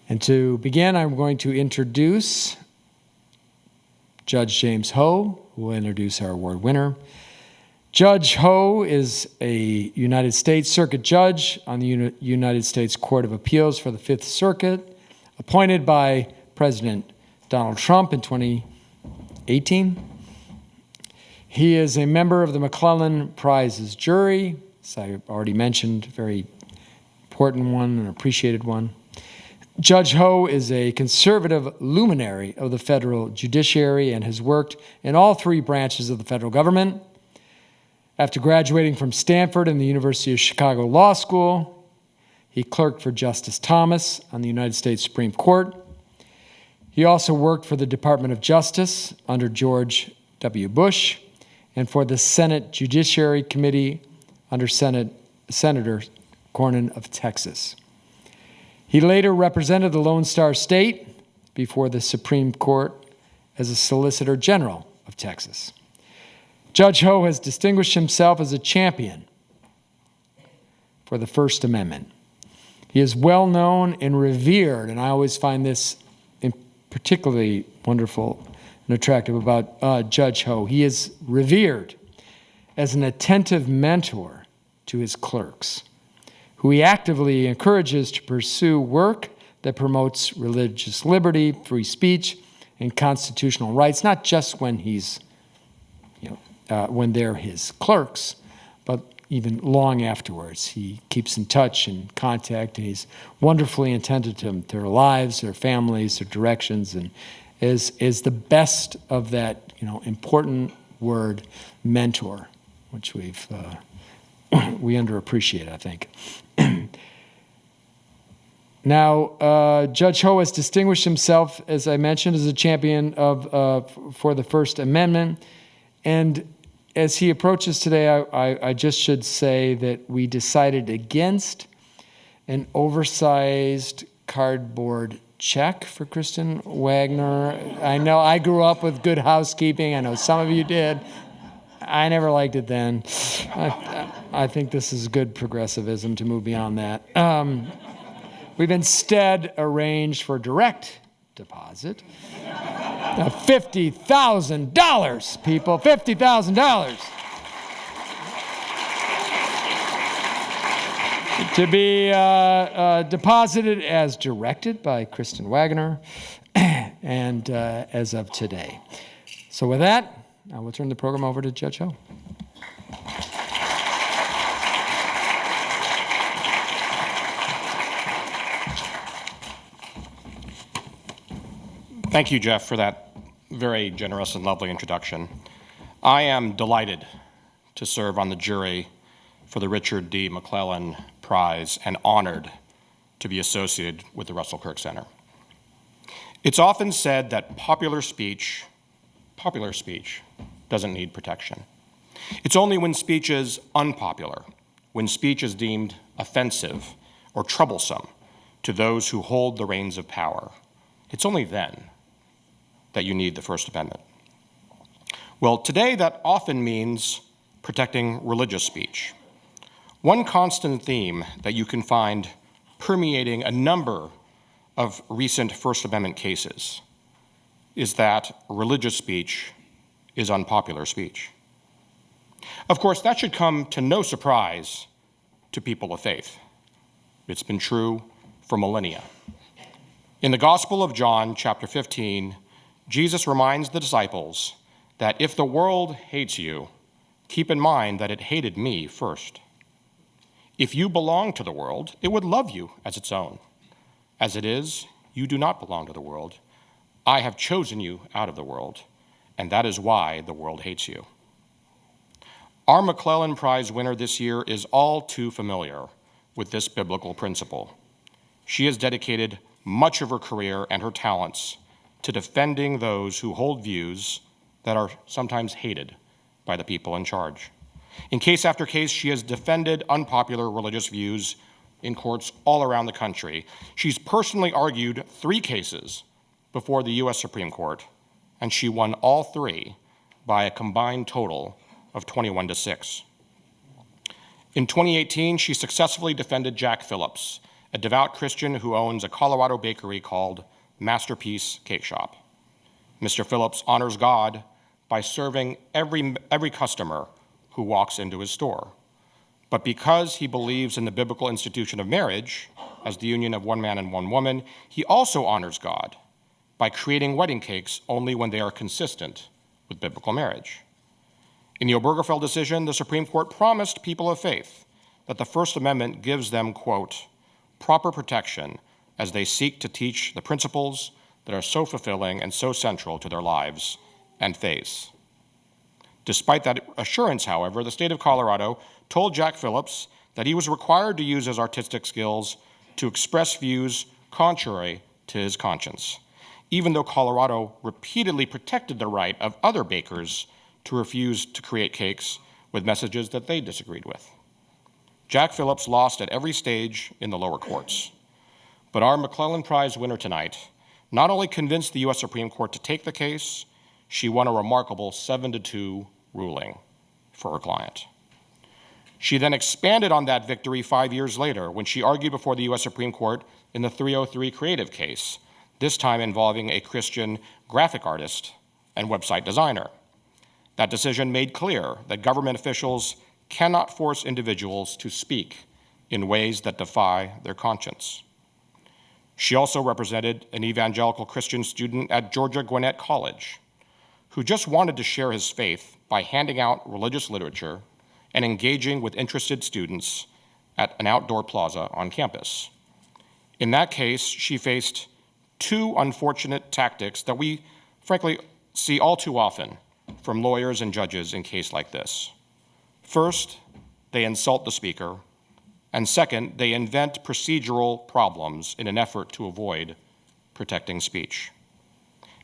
And to begin, I'm going to introduce Judge James Ho, who will introduce our award winner. Judge Ho is a United States Circuit Judge on the United States Court of Appeals for the Fifth Circuit, appointed by President Donald Trump in 2018. He is a member of the McLellan Prizes jury, as I already mentioned, very important one, an appreciated one. Judge Ho is a conservative luminary of the federal judiciary and has worked in all three branches of the federal government. After graduating from Stanford and the University of Chicago Law School, he clerked for Justice Thomas on the United States Supreme Court. He also worked for the Department of Justice under George W. Bush and for the Senate Judiciary Committee under Senator Cornyn of Texas. He later represented the Lone Star State before the Supreme Court as a Solicitor General of Texas. Judge Ho has distinguished himself as a champion for the First Amendment. He is well known and revered, and I always find this particularly wonderful and attractive about Judge Ho. He is revered as an attentive mentor to his clerks, who he actively encourages to pursue work that promotes religious liberty, free speech, and constitutional rights, not just when he's, when they're his clerks, but even long afterwards. He keeps in touch and contact, and he's wonderfully attentive to their lives, their families, their directions, and is the best of that, important word, mentor, which we underappreciate, I think. Now, Judge Ho has distinguished himself, as I mentioned, as a champion for the First Amendment. And as he approaches today, I just should say that we decided against an oversized cardboard check for Kristen Waggoner. I know I grew up with Good Housekeeping. I know some of you did. I never liked it then. I think this is good progressivism to move beyond that. We've instead arranged for direct deposit of $50,000, people, $50,000. To be deposited as directed by Kristen Waggoner and as of today. So with that, I will turn the program over to Judge Ho. Thank you, Jeff, for that very generous and lovely introduction. I am delighted to serve on the jury for the Richard D. McLellan Prize and honored to be associated with the Russell Kirk Center. It's often said that popular speech doesn't need protection. It's only when speech is unpopular, when speech is deemed offensive or troublesome to those who hold the reins of power. It's only then that you need the First Amendment. Well, today that often means protecting religious speech. One constant theme that you can find permeating a number of recent First Amendment cases is that religious speech is unpopular speech. Of course, that should come to no surprise to people of faith. It's been true for millennia. In the Gospel of John, chapter 15, Jesus reminds the disciples that if the world hates you, keep in mind that it hated me first. If you belong to the world, it would love you as its own. As it is, you do not belong to the world. I have chosen you out of the world, and that is why the world hates you. Our McLellan Prize winner this year is all too familiar with this biblical principle. She has dedicated much of her career and her talents to defending those who hold views that are sometimes hated by the people in charge. In case after case, she has defended unpopular religious views in courts all around the country. She's personally argued 3 cases before the U.S. Supreme Court, and she won all 3 by a combined total of 21-6. In 2018, she successfully defended Jack Phillips, a devout Christian who owns a Colorado bakery called Masterpiece Cake Shop. Mr. Phillips honors God by serving every customer who walks into his store. But because he believes in the biblical institution of marriage as the union of one man and one woman, he also honors God by creating wedding cakes only when they are consistent with biblical marriage. In the Obergefell decision, the Supreme Court promised people of faith that the First Amendment gives them, quote, proper protection as they seek to teach the principles that are so fulfilling and so central to their lives and faiths. Despite that assurance, however, the state of Colorado told Jack Phillips that he was required to use his artistic skills to express views contrary to his conscience, even though Colorado repeatedly protected the right of other bakers to refuse to create cakes with messages that they disagreed with. Jack Phillips lost at every stage in the lower courts. But our McLellan Prize winner tonight not only convinced the U.S. Supreme Court to take the case, she won a remarkable 7-2 ruling for her client. She then expanded on that victory 5 years later when she argued before the U.S. Supreme Court in the 303 Creative case, this time involving a Christian graphic artist and website designer. That decision made clear that government officials cannot force individuals to speak in ways that defy their conscience. She also represented an evangelical Christian student at Georgia Gwinnett College who just wanted to share his faith by handing out religious literature and engaging with interested students at an outdoor plaza on campus. In that case, she faced two unfortunate tactics that we, frankly, see all too often from lawyers and judges in cases like this. First, they insult the speaker, and second, they invent procedural problems in an effort to avoid protecting speech.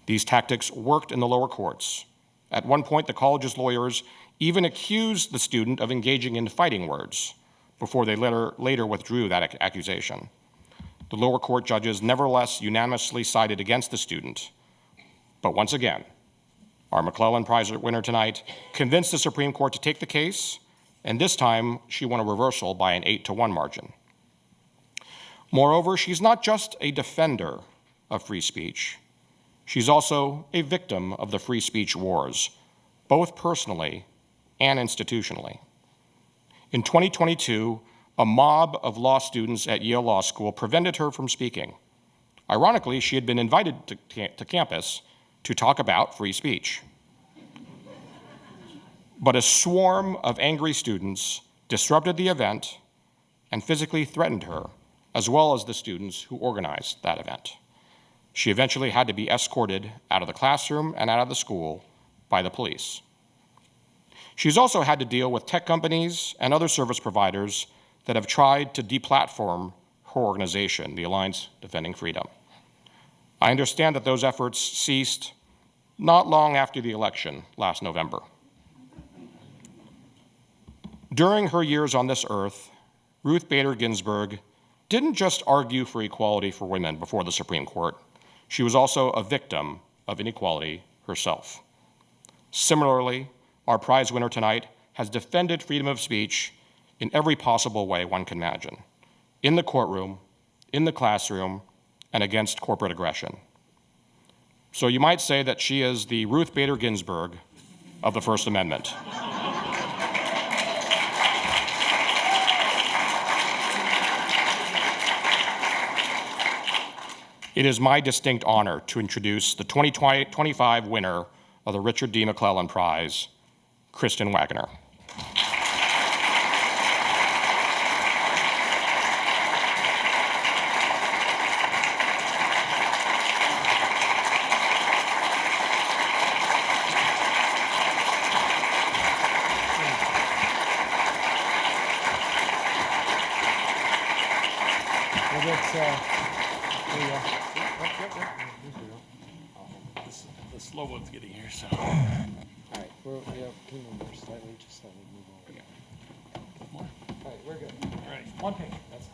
These tactics worked in the lower courts. At one point, the college's lawyers even accused the student of engaging in fighting words before they later withdrew that accusation. The lower court judges nevertheless unanimously sided against the student. But once again, our McLellan Prize winner tonight convinced the Supreme Court to take the case, and this time she won a reversal by an 8-1 margin. Moreover, she's not just a defender of free speech, she's also a victim of the free speech wars, both personally and institutionally. In 2022, a mob of law students at Yale Law School prevented her from speaking. Ironically, she had been invited to campus to talk about free speech. But a swarm of angry students disrupted the event and physically threatened her, as well as the students who organized that event. She eventually had to be escorted out of the classroom and out of the school by the police. She's also had to deal with tech companies and other service providers that have tried to deplatform her organization, the Alliance Defending Freedom. I understand that those efforts ceased not long after the election last November. During her years on this earth, Ruth Bader Ginsburg didn't just argue for equality for women before the Supreme Court. She was also a victim of inequality herself. Similarly, our prize winner tonight has defended freedom of speech in every possible way one can imagine, in the courtroom, in the classroom, and against corporate aggression. So you might say that she is the Ruth Bader Ginsburg of the First Amendment. It is my distinct honor to introduce the 2025 winner of the Richard D. McLellan Prize, Kristen Waggoner. The slow one's getting here, so. All right, can you move slightly, just slightly move over. More? All right, we're good. All right, One picture, that's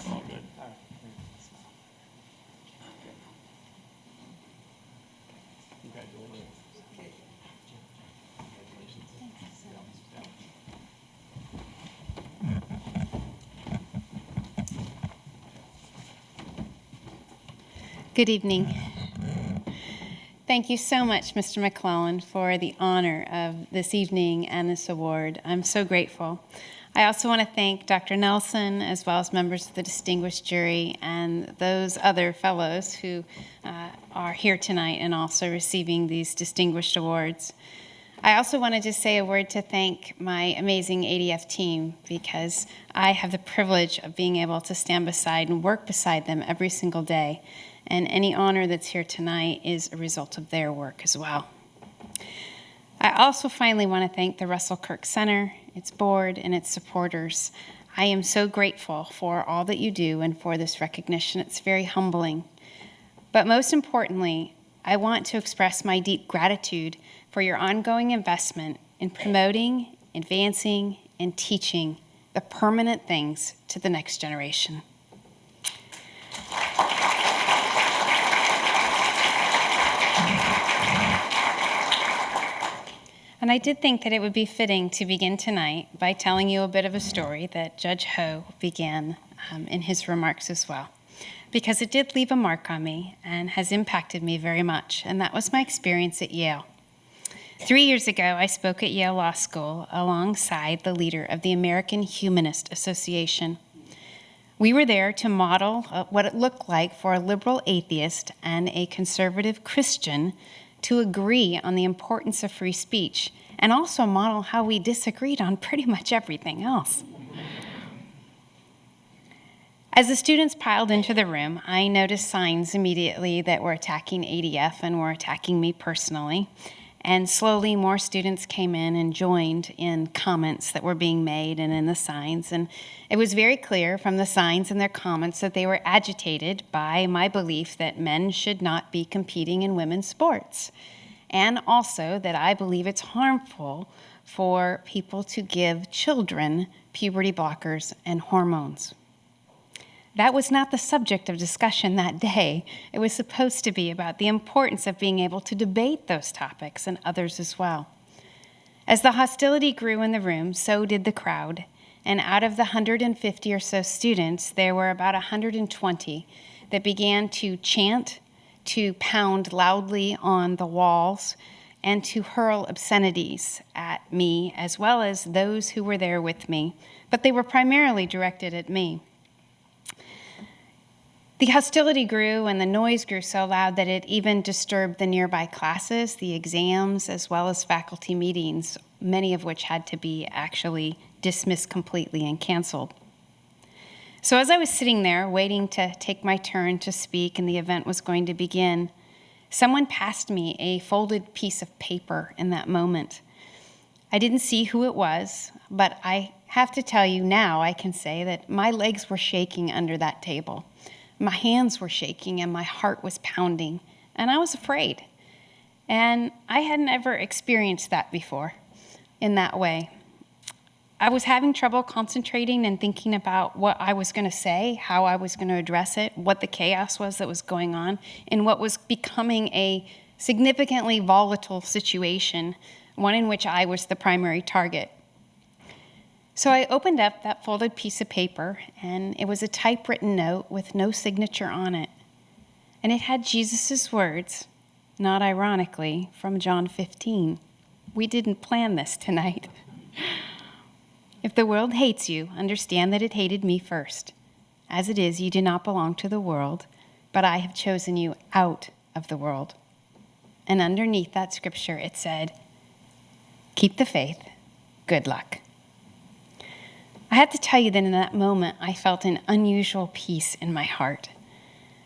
all. all good. All right. Congratulations. Good evening. Thank you so much, Mr. McLellan, for the honor of this evening and this award. I'm so grateful. I also want to thank Dr. Nelson, as well as members of the distinguished jury and those other fellows who are here tonight and also receiving these distinguished awards. I also wanted to say a word to thank my amazing ADF team, because I have the privilege of being able to stand beside and work beside them every single day. And any honor that's here tonight is a result of their work as well. I also finally want to thank the Russell Kirk Center, its board, and its supporters. I am so grateful for all that you do and for this recognition. It's very humbling. But most importantly, I want to express my deep gratitude for your ongoing investment in promoting, advancing, and teaching the permanent things to the next generation. And I did think that it would be fitting to begin tonight by telling you a bit of a story that Judge Ho began in his remarks as well, because it did leave a mark on me and has impacted me very much, and that was my experience at Yale. 3 years ago, I spoke at Yale Law School alongside the leader of the American Humanist Association. We were there to model what it looked like for a liberal atheist and a conservative Christian to agree on the importance of free speech, and also model how we disagreed on pretty much everything else. As the students piled into the room, I noticed signs immediately that were attacking ADF and were attacking me personally. And slowly more students came in and joined in comments that were being made and in the signs. And it was very clear from the signs and their comments that they were agitated by my belief that men should not be competing in women's sports. And also that I believe it's harmful for people to give children puberty blockers and hormones. That was not the subject of discussion that day. It was supposed to be about the importance of being able to debate those topics and others as well. As the hostility grew in the room, so did the crowd. And out of the 150 or so students, there were about 120 that began to chant, to pound loudly on the walls, and to hurl obscenities at me, as well as those who were there with me. But they were primarily directed at me. The hostility grew and the noise grew so loud that it even disturbed the nearby classes, the exams, as well as faculty meetings, many of which had to be actually dismissed completely and canceled. So as I was sitting there waiting to take my turn to speak and the event was going to begin, someone passed me a folded piece of paper in that moment. I didn't see who it was, but I have to tell you now, I can say that my legs were shaking under that table. My hands were shaking and my heart was pounding, and I was afraid. And I hadn't ever experienced that before in that way. I was having trouble concentrating and thinking about what I was going to say, how I was going to address it, what the chaos was that was going on, and what was becoming a significantly volatile situation, one in which I was the primary target. So I opened up that folded piece of paper, and it was a typewritten note with no signature on it. And it had Jesus' words, not ironically, from John 15. We didn't plan this tonight. If the world hates you, understand that it hated me first. As it is, you do not belong to the world, but I have chosen you out of the world. And underneath that scripture, it said, keep the faith, good luck. I have to tell you that in that moment, I felt an unusual peace in my heart.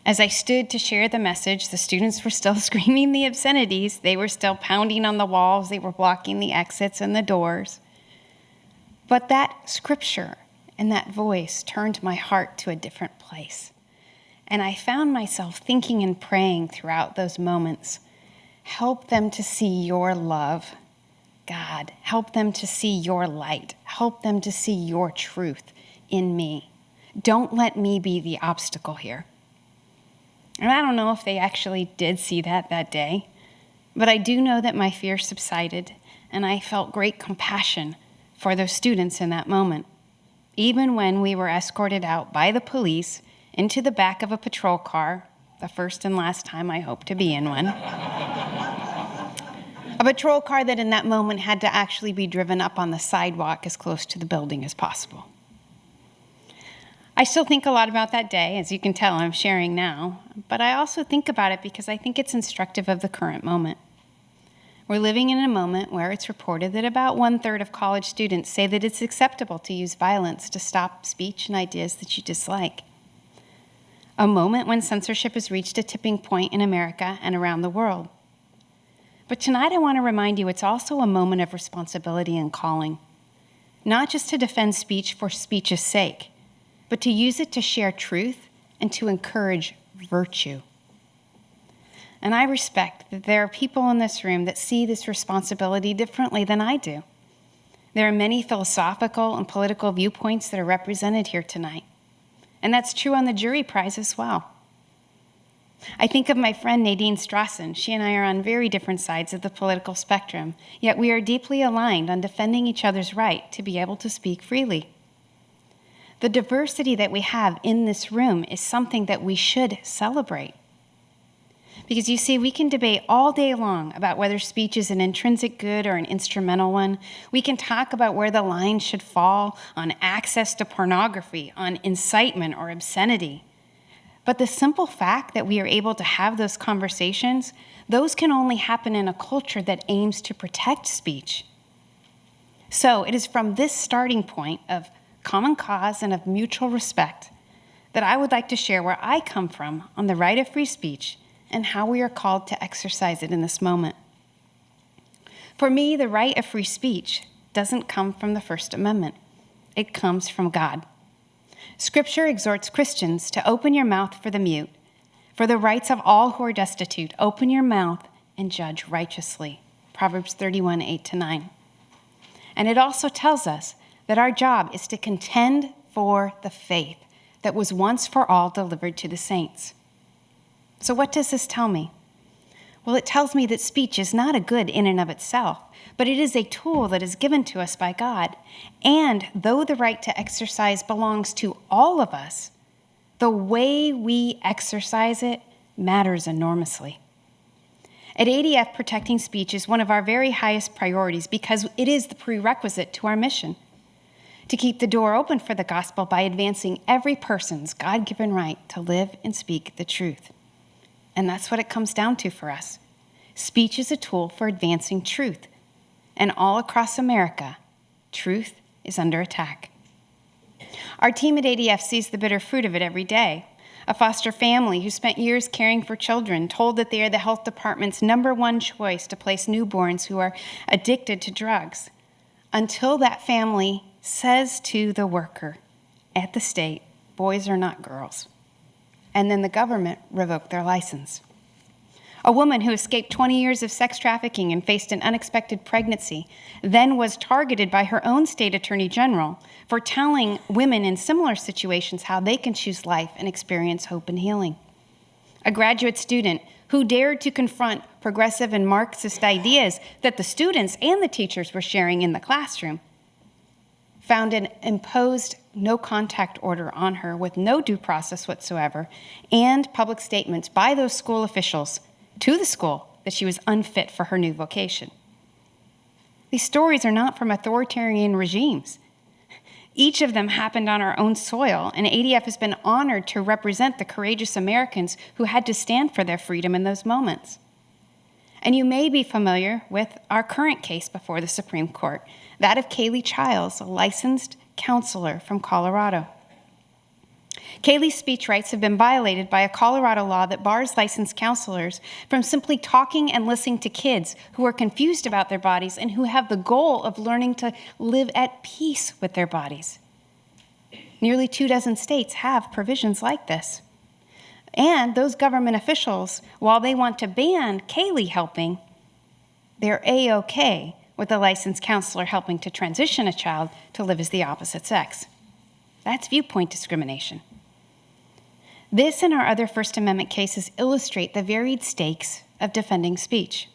As I stood to share the message, the students were still screaming the obscenities. They were still pounding on the walls. They were blocking the exits and the doors. But that scripture and that voice turned my heart to a different place. And I found myself thinking and praying throughout those moments, help them to see your love, God. Help them to see your light. Help them to see your truth in me. Don't let me be the obstacle here. And I don't know if they actually did see that day, but I do know that my fear subsided, and I felt great compassion for those students in that moment. Even when we were escorted out by the police into the back of a patrol car, the first and last time I hope to be in one. A patrol car that in that moment had to actually be driven up on the sidewalk as close to the building as possible. I still think a lot about that day, as you can tell I'm sharing now, but I also think about it because I think it's instructive of the current moment. We're living in a moment where it's reported that about 1/3 of college students say that it's acceptable to use violence to stop speech and ideas that you dislike. A moment when censorship has reached a tipping point in America and around the world. But tonight I want to remind you it's also a moment of responsibility and calling, not just to defend speech for speech's sake, but to use it to share truth and to encourage virtue. And I respect that there are people in this room that see this responsibility differently than I do. There are many philosophical and political viewpoints that are represented here tonight. And that's true on the jury prize as well. I think of my friend Nadine Strassen. She and I are on very different sides of the political spectrum, yet we are deeply aligned on defending each other's right to be able to speak freely. The diversity that we have in this room is something that we should celebrate. Because you see, we can debate all day long about whether speech is an intrinsic good or an instrumental one. We can talk about where the line should fall on access to pornography, on incitement or obscenity. But the simple fact that we are able to have those conversations, those can only happen in a culture that aims to protect speech. So it is from this starting point of common cause and of mutual respect that I would like to share where I come from on the right of free speech and how we are called to exercise it in this moment. For me, the right of free speech doesn't come from the First Amendment. It comes from God. Scripture exhorts Christians to open your mouth for the mute, for the rights of all who are destitute. Open your mouth and judge righteously. Proverbs 31, 8-9. And it also tells us that our job is to contend for the faith that was once for all delivered to the saints. So what does this tell me? Well, it tells me that speech is not a good in and of itself, but it is a tool that is given to us by God. And though the right to exercise belongs to all of us, the way we exercise it matters enormously. At ADF, protecting speech is one of our very highest priorities because it is the prerequisite to our mission. To keep the door open for the gospel by advancing every person's God-given right to live and speak the truth. And that's what it comes down to for us. Speech is a tool for advancing truth. And all across America, truth is under attack. Our team at ADF sees the bitter fruit of it every day. A foster family who spent years caring for children told that they are the health department's #1 choice to place newborns who are addicted to drugs. Until that family says to the worker at the state, boys are not girls. And then the government revoked their license. A woman who escaped 20 years of sex trafficking and faced an unexpected pregnancy then was targeted by her own state attorney general for telling women in similar situations how they can choose life and experience hope and healing. A graduate student who dared to confront progressive and Marxist ideas that the students and the teachers were sharing in the classroom found an imposed no-contact order on her with no due process whatsoever and public statements by those school officials to the school that she was unfit for her new vocation. These stories are not from authoritarian regimes. Each of them happened on our own soil, and ADF has been honored to represent the courageous Americans who had to stand for their freedom in those moments. And you may be familiar with our current case before the Supreme Court, that of Kaylee Childs, a licensed counselor from Colorado. Kaylee's speech rights have been violated by a Colorado law that bars licensed counselors from simply talking and listening to kids who are confused about their bodies and who have the goal of learning to live at peace with their bodies. Nearly 24 states have provisions like this. And those government officials, while they want to ban Kaylee helping, they're A-OK with a licensed counselor helping to transition a child to live as the opposite sex. That's viewpoint discrimination. This and our other First Amendment cases illustrate the varied stakes of defending speech.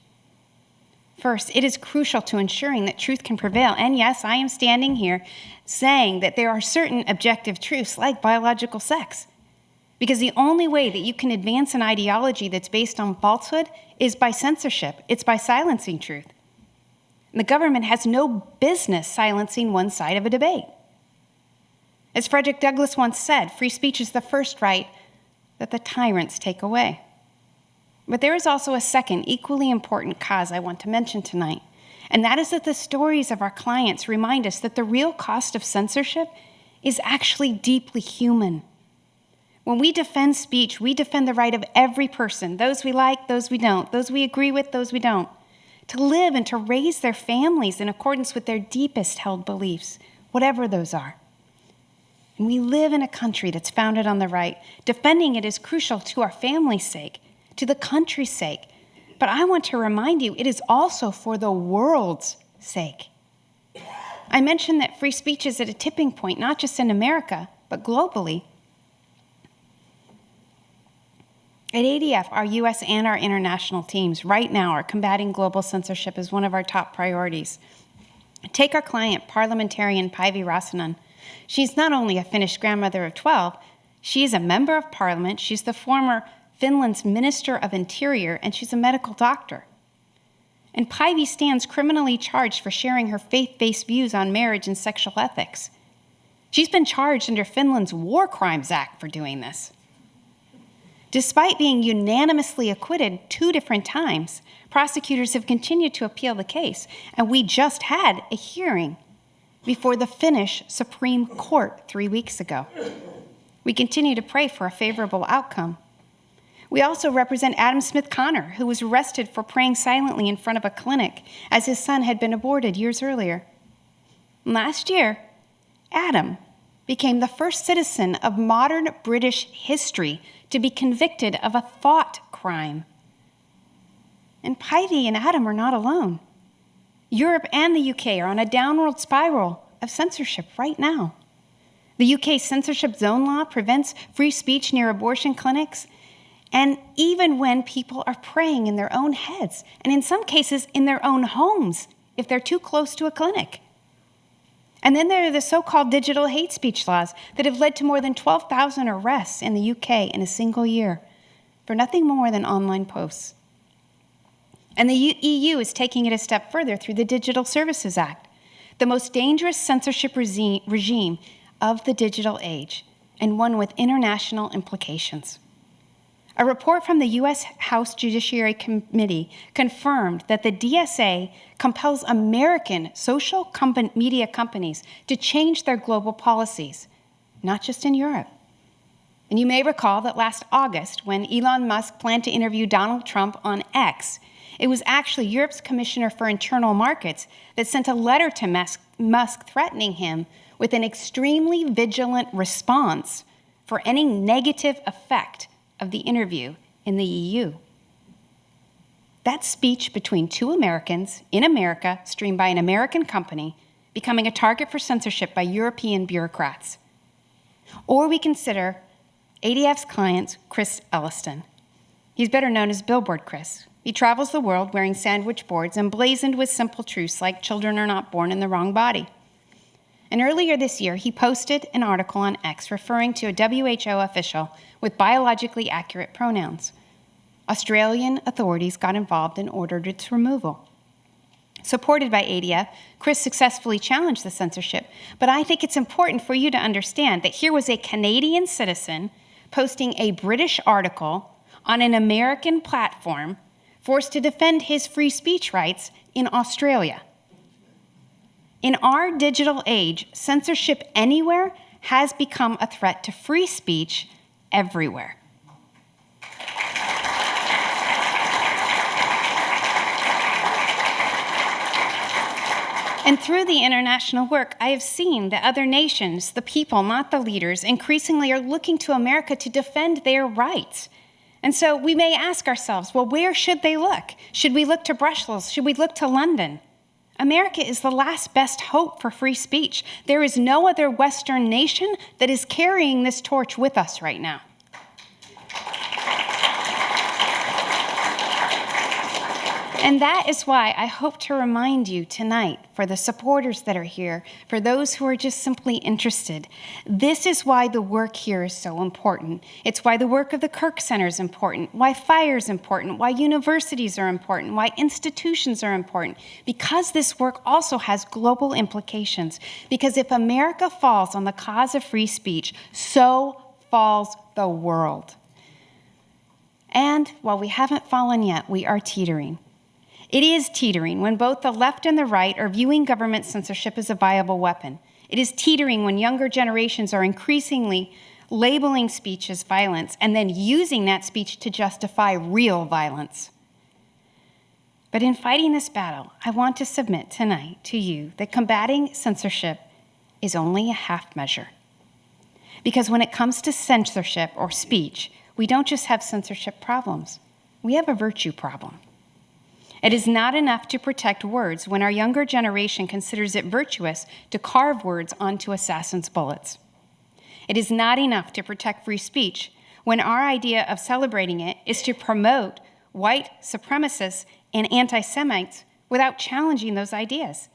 First, it is crucial to ensuring that truth can prevail. And yes, I am standing here saying that there are certain objective truths like biological sex. Because the only way that you can advance an ideology that's based on falsehood is by censorship. It's by silencing truth. And the government has no business silencing one side of a debate. As Frederick Douglass once said, free speech is the first right that the tyrants take away. But there is also a second, equally important cause I want to mention tonight, and that is that the stories of our clients remind us that the real cost of censorship is actually deeply human. When we defend speech, we defend the right of every person, those we like, those we don't, those we agree with, those we don't, to live and to raise their families in accordance with their deepest held beliefs, whatever those are. And we live in a country that's founded on the right. Defending it is crucial to our family's sake, to the country's sake. But I want to remind you, it is also for the world's sake. I mentioned that free speech is at a tipping point, not just in America, but globally. At ADF, our US and our international teams right now are combating global censorship as one of our top priorities. Take our client, parliamentarian Päivi Räsänen. She's not only a Finnish grandmother of 12, she is a member of parliament, she's the former Finland's Minister of Interior, and she's a medical doctor. And Päivi stands criminally charged for sharing her faith-based views on marriage and sexual ethics. She's been charged under Finland's War Crimes Act for doing this. Despite being unanimously acquitted 2 different times, prosecutors have continued to appeal the case, and we just had a hearing before the Finnish Supreme Court 3 weeks ago. We continue to pray for a favorable outcome. We also represent Adam Smith Connor, who was arrested for praying silently in front of a clinic as his son had been aborted years earlier. Last year, Adam became the first citizen of modern British history to be convicted of a thought crime. And Päivi and Adam are not alone. Europe and the UK are on a downward spiral of censorship right now. The UK censorship zone law prevents free speech near abortion clinics, and even when people are praying in their own heads, and in some cases in their own homes, if they're too close to a clinic. And then there are the so-called digital hate speech laws that have led to more than 12,000 arrests in the UK in a single year for nothing more than online posts. And the EU is taking it a step further through the Digital Services Act, the most dangerous censorship regime of the digital age, and one with international implications. A report from the U.S. House Judiciary Committee confirmed that the DSA compels American social media companies to change their global policies, not just in Europe. And you may recall that last August, when Elon Musk planned to interview Donald Trump on X, it was actually Europe's Commissioner for Internal Markets that sent a letter to Musk threatening him with an extremely vigilant response for any negative effect of the interview in the EU. That speech between 2 Americans in America, streamed by an American company, becoming a target for censorship by European bureaucrats. Or we consider ADF's client, Chris Elliston. He's better known as Billboard Chris. He travels the world wearing sandwich boards emblazoned with simple truths like children are not born in the wrong body. And earlier this year, he posted an article on X referring to a WHO official with biologically accurate pronouns. Australian authorities got involved and ordered its removal. Supported by ADF, Chris successfully challenged the censorship, but I think it's important for you to understand that here was a Canadian citizen posting a British article on an American platform forced to defend his free speech rights in Australia. In our digital age, censorship anywhere has become a threat to free speech everywhere. And through the international work, I have seen that other nations, the people, not the leaders, increasingly are looking to America to defend their rights. And so we may ask ourselves, well, where should they look? Should we look to Brussels? Should we look to London? America is the last best hope for free speech. There is no other Western nation that is carrying this torch with us right now. And that is why I hope to remind you tonight, for the supporters that are here, for those who are just simply interested, this is why the work here is so important. It's why the work of the Kirk Center is important, why fire is important, why universities are important, why institutions are important, because this work also has global implications. Because if America falls on the cause of free speech, so falls the world. And while we haven't fallen yet, we are teetering. It is teetering when both the left and the right are viewing government censorship as a viable weapon. It is teetering when younger generations are increasingly labeling speech as violence and then using that speech to justify real violence. But in fighting this battle, I want to submit tonight to you that combating censorship is only a half measure. Because when it comes to censorship or speech, we don't just have censorship problems, we have a virtue problem. It is not enough to protect words when our younger generation considers it virtuous to carve words onto assassins' bullets. It is not enough to protect free speech when our idea of celebrating it is to promote white supremacists and anti-Semites without challenging those ideas.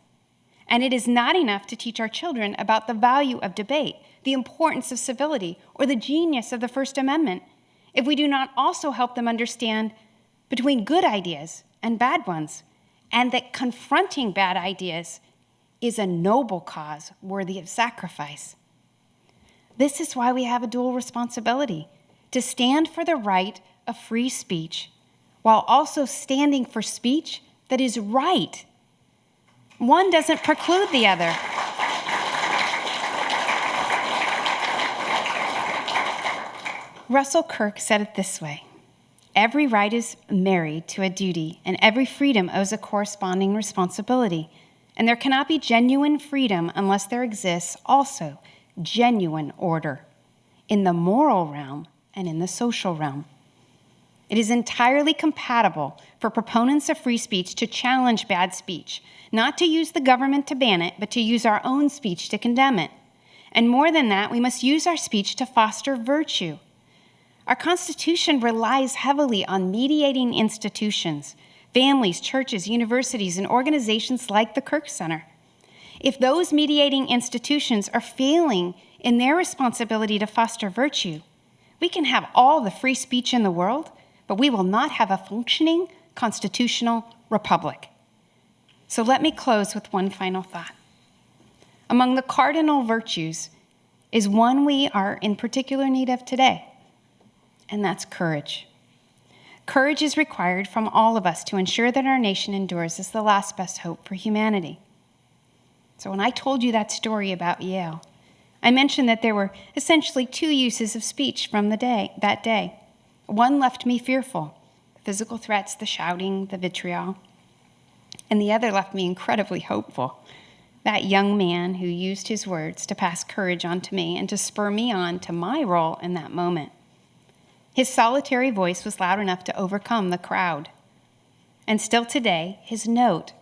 And it is not enough to teach our children about the value of debate, the importance of civility, or the genius of the First Amendment if we do not also help them understand between good ideas and bad ones, and that confronting bad ideas is a noble cause worthy of sacrifice. This is why we have a dual responsibility, to stand for the right of free speech while also standing for speech that is right. One doesn't preclude the other. Russell Kirk said it this way: every right is married to a duty, and every freedom owes a corresponding responsibility. And there cannot be genuine freedom unless there exists also genuine order in the moral realm and in the social realm. It is entirely compatible for proponents of free speech to challenge bad speech, not to use the government to ban it, but to use our own speech to condemn it. And more than that, we must use our speech to foster virtue. Our Constitution relies heavily on mediating institutions, families, churches, universities, and organizations like the Kirk Center. If those mediating institutions are failing in their responsibility to foster virtue, we can have all the free speech in the world, but we will not have a functioning constitutional republic. So let me close with one final thought. Among the cardinal virtues is one we are in particular need of today, and that's courage. Courage is required from all of us to ensure that our nation endures as the last best hope for humanity. So when I told you that story about Yale, I mentioned that there were essentially two uses of speech from that day. One left me fearful, the physical threats, the shouting, the vitriol. And the other left me incredibly hopeful, that young man who used his words to pass courage on to me and to spur me on to my role in that moment. His solitary voice was loud enough to overcome the crowd. And still today, his note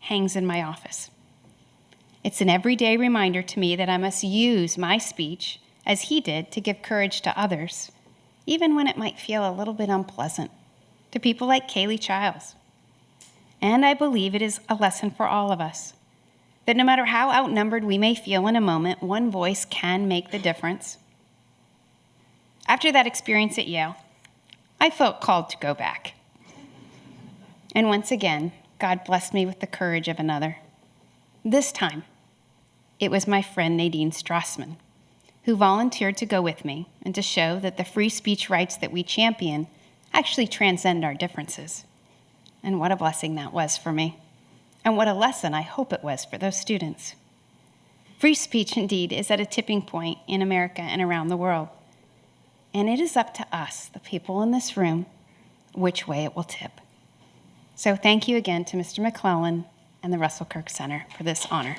hangs in my office. It's an everyday reminder to me that I must use my speech, as he did, to give courage to others, even when it might feel a little bit unpleasant, to people like Kaylee Childs. And I believe it is a lesson for all of us, that no matter how outnumbered we may feel in a moment, one voice can make the difference. After that experience at Yale, I felt called to go back. And once again, God blessed me with the courage of another. This time, it was my friend Nadine Strassman, who volunteered to go with me and to show that the free speech rights that we champion actually transcend our differences. And what a blessing that was for me. And what a lesson I hope it was for those students. Free speech, indeed, is at a tipping point in America and around the world. And it is up to us, the people in this room, which way it will tip. So thank you again to Mr. McLellan and the Russell Kirk Center for this honor.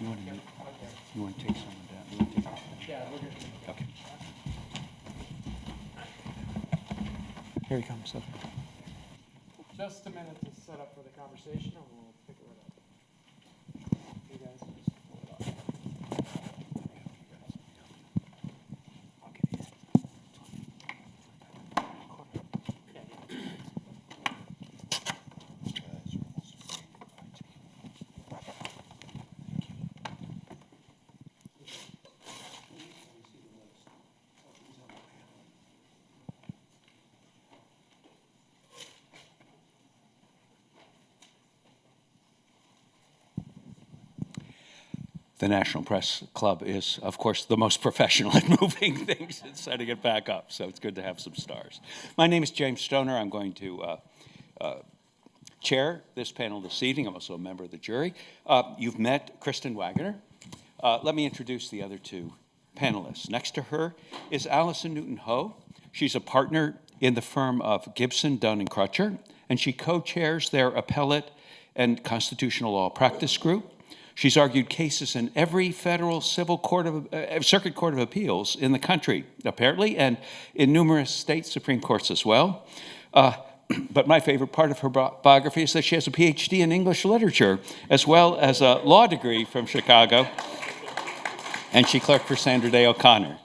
You want to take some of that? You want to take Yeah, we're good. Okay. Here he comes. Okay. Just a minute to set up for the conversation, and we'll pick it right up. You guys just hold it up. The National Press Club is, of course, the most professional at moving things and setting it back up, so it's good to have some stars. My name is James Stoner. I'm going to chair this panel this evening. I'm also a member of the jury. You've met Kristen Waggoner. Let me introduce the other two panelists. Next to her is Allison Newton-Ho. She's a partner in the firm of Gibson, Dunn & Crutcher, and she co-chairs their appellate and constitutional law practice group. She's argued cases in every federal civil court of circuit court of appeals in the country, apparently, and in numerous state Supreme Courts as well. But my favorite part of her biography is that she has a PhD in English literature, as well as a law degree from Chicago, and she clerked for Sandra Day O'Connor.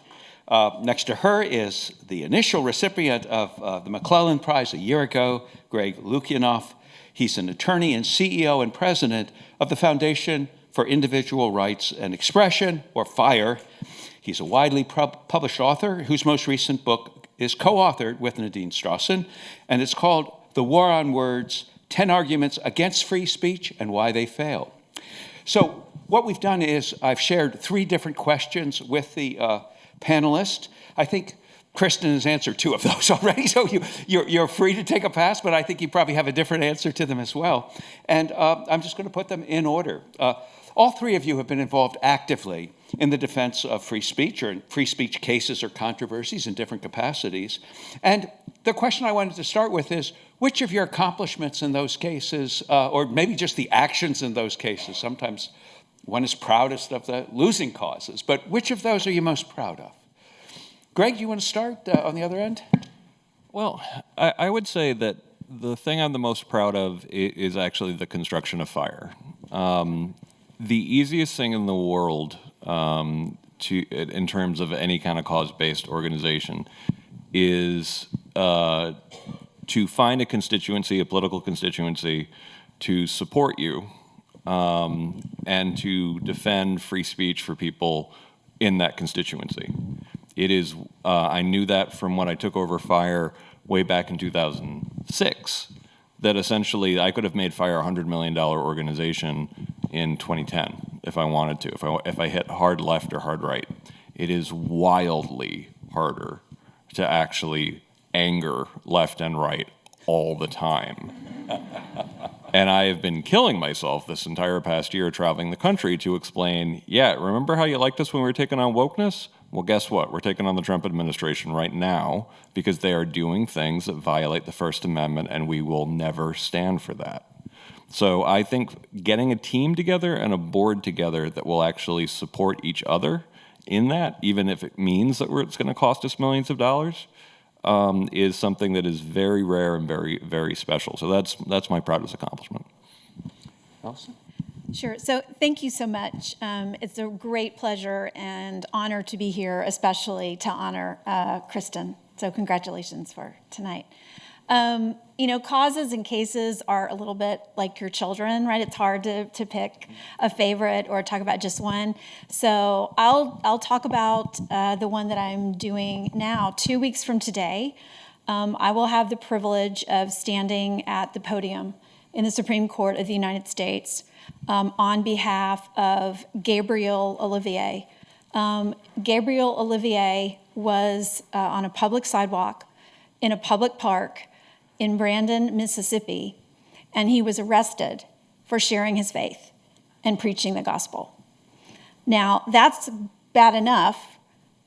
Next to her is the initial recipient of the McLellan Prize a year ago, Greg Lukianoff. He's an attorney and CEO and president of the Foundation for Individual Rights and Expression, or FIRE. He's a widely published author whose most recent book is co-authored with Nadine Strawson, and it's called The War on Words, 10 Arguments Against Free Speech and Why They Fail. So what we've done is I've shared 3 different questions with the panelists. I think Kristen has answered 2 of those already, so you're free to take a pass, but I think you probably have a different answer to them as well. And I'm just going to put them in order. All 3 of you have been involved actively in the defense of free speech or in free speech cases or controversies in different capacities. And the question I wanted to start with is, which of your accomplishments in those cases, or maybe just the actions in those cases, sometimes one is proudest of the losing causes, but which of those are you most proud of? Greg, you want to start on the other end? Well, I would say that the thing I'm the most proud of is actually the construction of FIRE. The easiest thing in the world in terms of any kind of cause-based organization is to find a constituency, a political constituency, to support you and to defend free speech for people in that constituency. It is, I knew that from when I took over FIRE way back in 2006, that essentially I could have made FIRE a $100 million organization in 2010 if I wanted to, if I hit hard left or hard right. It is wildly harder to actually anger left and right all the time. And I have been killing myself this entire past year traveling the country to explain, yeah, remember how you liked us when we were taking on wokeness? Well, guess what? We're taking on the Trump administration right now because they are doing things that violate the First Amendment, and we will never stand for that. So I think getting a team together and a board together that will actually support each other in that, even if it means that it's going to cost us millions of dollars, is something that is very rare and very, very special. So that's my proudest accomplishment. Allison? Sure. So thank you so much. It's a great pleasure and honor to be here, especially to honor Kristen. So congratulations for tonight. You know, causes and cases are a little bit like your children, right? It's hard to pick a favorite or talk about just one. So I'll talk about the one that I'm doing now. 2 weeks from today, I will have the privilege of standing at the podium in the Supreme Court of the United States on behalf of Gabriel Olivier. Gabriel Olivier was on a public sidewalk in a public park in Brandon, Mississippi, and he was arrested for sharing his faith and preaching the gospel. Now, that's bad enough,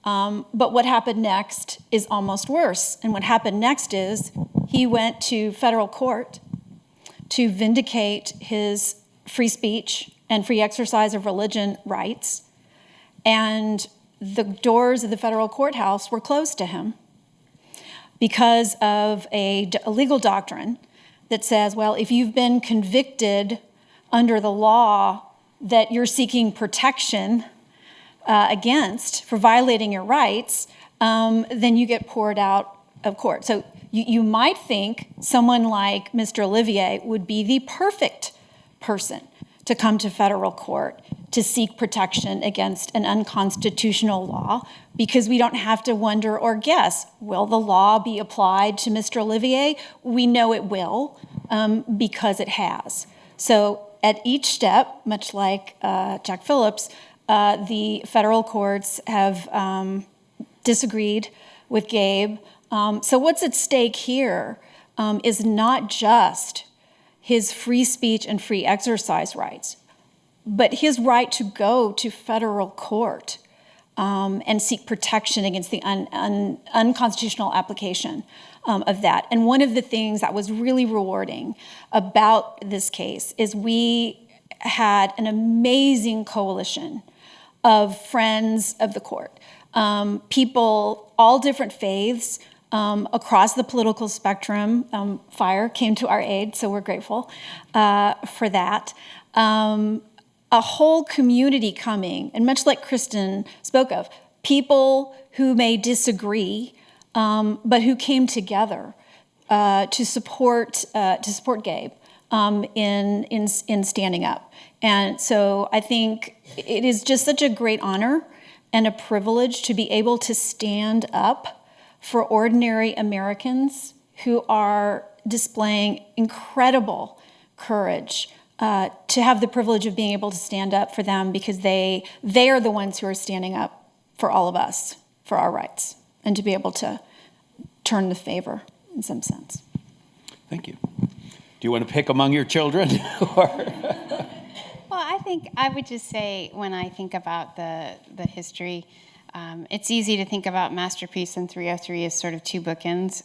but what happened next is almost worse. And what happened next is he went to federal court to vindicate his free speech and free exercise of religion rights, and the doors of the federal courthouse were closed to him because of a legal doctrine that says, well, if you've been convicted under the law that you're seeking protection against for violating your rights, then you get poured out of court. So you might think someone like Mr. Olivier would be the perfect person to come to federal court to seek protection against an unconstitutional law, because we don't have to wonder or guess, will the law be applied to Mr. Olivier? We know it will, because it has. So at each step, much like Jack Phillips, the federal courts have disagreed with Gabe. So what's at stake here is not just his free speech and free exercise rights, but his right to go to federal court and seek protection against the unconstitutional application of that. And one of the things that was really rewarding about this case is we had an amazing coalition of friends of the court, people, all different faiths, across the political spectrum. Fire came to our aid, so we're grateful for that. A whole community coming, and much like Kristen spoke of, people who may disagree, but who came together to support Gabe in standing up. And so I think it is just such a great honor and a privilege to be able to stand up for ordinary Americans who are displaying incredible courage, to have the privilege of being able to stand up for them, because they are the ones who are standing up for all of us, for our rights, and to be able to turn the favor in some sense. Thank you. Do you want to pick among your children? Well, I think I would just say, when I think about the history, it's easy to think about Masterpiece and 303 as sort of two bookends,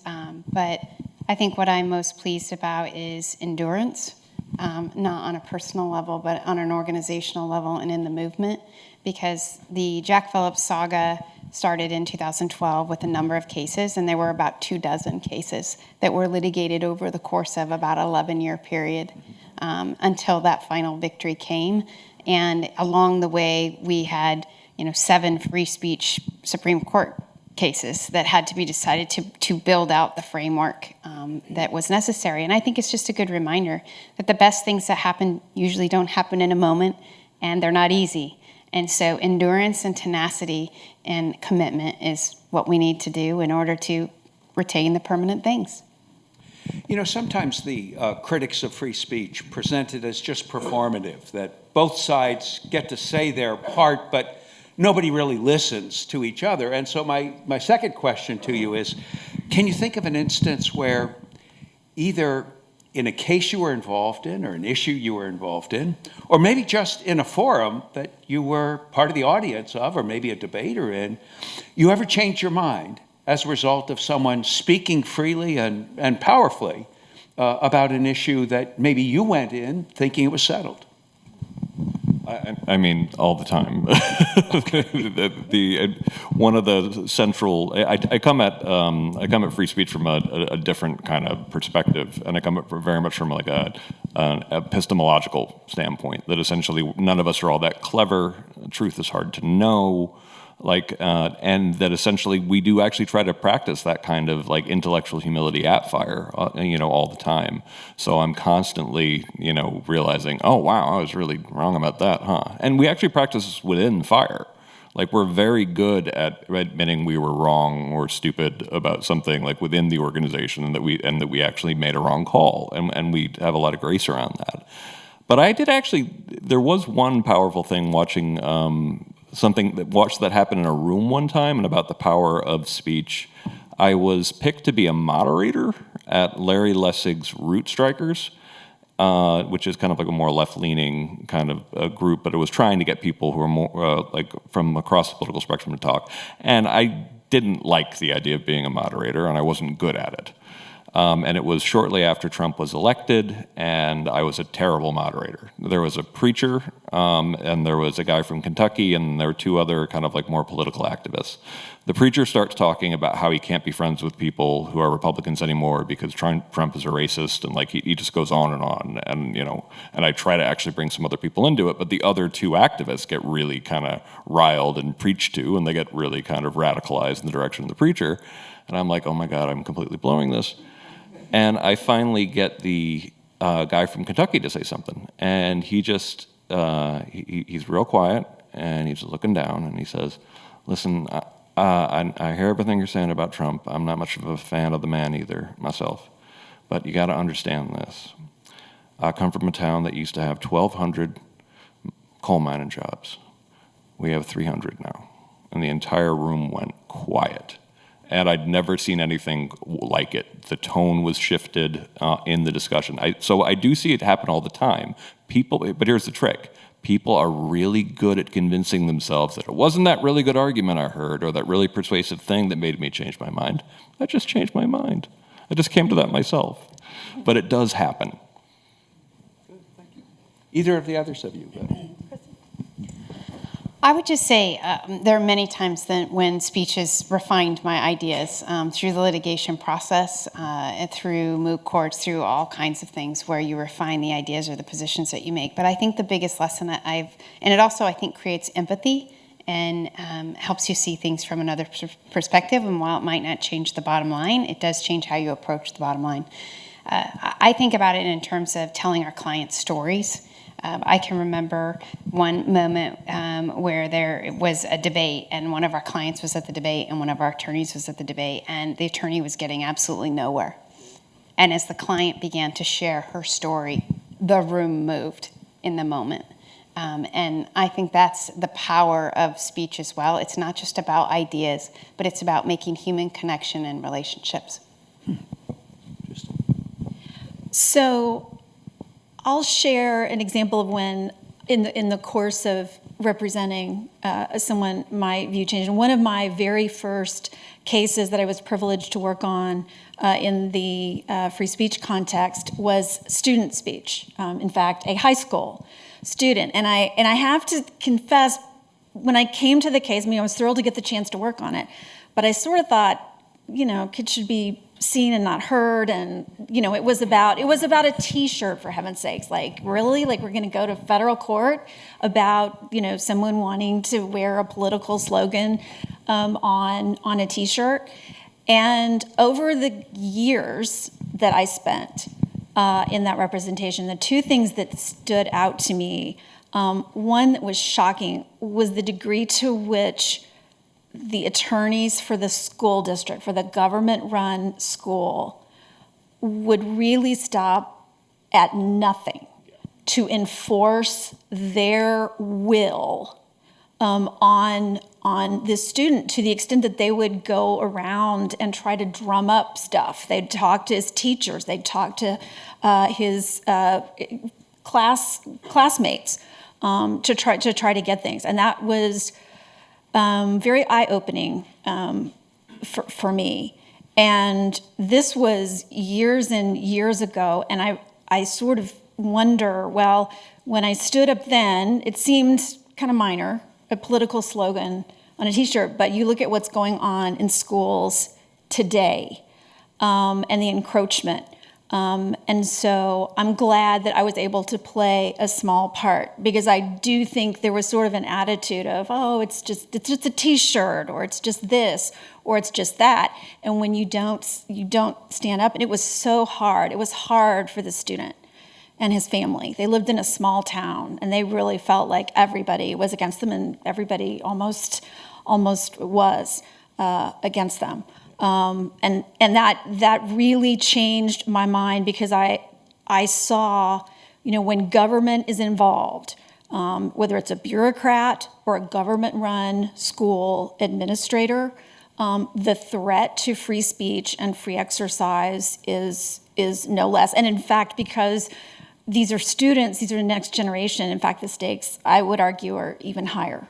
but I think what I'm most pleased about is endurance, not on a personal level, but on an organizational level and in the movement, because the Jack Phillips saga started in 2012 with a number of cases, and there were about 24 cases that were litigated over the course of about an 11-year period until that final victory came. And along the way, we had 7 free speech Supreme Court cases that had to be decided to build out the framework that was necessary. And I think it's just a good reminder that the best things that happen usually don't happen in a moment, and they're not easy. And so endurance and tenacity and commitment is what we need to do in order to retain the permanent things. Sometimes the critics of free speech present it as just performative, that both sides get to say their part, but nobody really listens to each other. And so my second question to you is, can you think of an instance where either in a case you were involved in or an issue you were involved in, or maybe just in a forum that you were part of the audience of, or maybe a debater in, you ever changed your mind as a result of someone speaking freely and powerfully about an issue that maybe you went in thinking it was settled? I mean, all the time. One of the central. I come at free speech from a different kind of perspective, and I come at very much from like an epistemological standpoint. That essentially none of us are all that clever. Truth is hard to know. And that essentially we do actually try to practice that kind of like intellectual humility at Fire, all the time. So I'm constantly, realizing, oh wow, I was really wrong about that, huh? And we actually practice within Fire. Like we're very good at admitting we were wrong or stupid about something like within the organization, and that we actually made a wrong call, and we have a lot of grace around that. But there was one powerful thing watching. Watched that happen in a room one time, and about the power of speech. I was picked to be a moderator at Larry Lessig's Root Strikers, which is kind of like a more left-leaning kind of a group, but it was trying to get people who are more from across the political spectrum to talk. And I didn't like the idea of being a moderator, and I wasn't good at it. And it was shortly after Trump was elected, and I was a terrible moderator. There was a preacher, and there was a guy from Kentucky, and there were two other kind of like more political activists. The preacher starts talking about how he can't be friends with people who are Republicans anymore because Trump is a racist, and like he just goes on, and and I try to actually bring some other people into it, but the other two activists get really kind of riled and preached to, and they get really kind of radicalized in the direction of the preacher, and I'm like, oh my God, I'm completely blowing this. And I finally get the guy from Kentucky to say something, and he just, he's real quiet, and he's looking down, and he says, listen, I hear everything you're saying about Trump. I'm not much of a fan of the man either, myself, but you got to understand this. I come from a town that used to have 1,200 coal mining jobs. We have 300 now, and the entire room went quiet. And I'd never seen anything like it. The tone was shifted in the discussion. So I do see it happen all the time. But here's the trick. People are really good at convincing themselves that it wasn't that really good argument I heard or that really persuasive thing that made me change my mind. I just changed my mind. I just came to that myself. But it does happen. Either of the others of you. I would just say there are many times when speech has refined my ideas through the litigation process, through moot courts, through all kinds of things where you refine the ideas or the positions that you make. But I think the biggest lesson that and it also I think creates empathy and helps you see things from another perspective. And while it might not change the bottom line, it does change how you approach the bottom line. I think about it in terms of telling our clients stories. I can remember one moment where there was a debate, and one of our clients was at the debate, and one of our attorneys was at the debate, and the attorney was getting absolutely nowhere. And as the client began to share her story, the room moved in the moment. And I think that's the power of speech as well. It's not just about ideas, but it's about making human connection and relationships. So I'll share an example of when, in the course of representing someone, my view changed. And one of my very first cases that I was privileged to work on in the free speech context was student speech. In fact, a high school student. And I have to confess, when I came to the case, I was thrilled to get the chance to work on it, but I sort of thought, kids should be seen and not heard, and it was about a T-shirt, for heaven's sakes. Like, really? Like, we're going to go to federal court about someone wanting to wear a political slogan on a T-shirt? And over the years that I spent in that representation, the two things that stood out to me, one that was shocking, was the degree to which the attorneys for the school district, for the government-run school, would really stop at nothing to enforce their will on this student, to the extent that they would go around and try to drum up stuff. They'd talk to his teachers. They'd talk to his classmates to try to get things, and that was very eye-opening for me. And this was years and years ago, and I sort of wonder, well, when I stood up then, it seemed kind of minor, a political slogan on a T-shirt, but you look at what's going on in schools today, and the encroachment. And so I'm glad that I was able to play a small part, because I do think there was sort of an attitude of, oh, it's just a T-shirt, or it's just this, or it's just that. And when you don't stand up, and it was so hard. It was hard for the student and his family. They lived in a small town, and they really felt like everybody was against them, and everybody almost was against them. And that really changed my mind, because I saw, when government is involved, whether it's a bureaucrat or a government-run school administrator, the threat to free speech and free exercise is no less. And in fact, because these are students, these are the next generation, in fact, the stakes, I would argue, are even higher.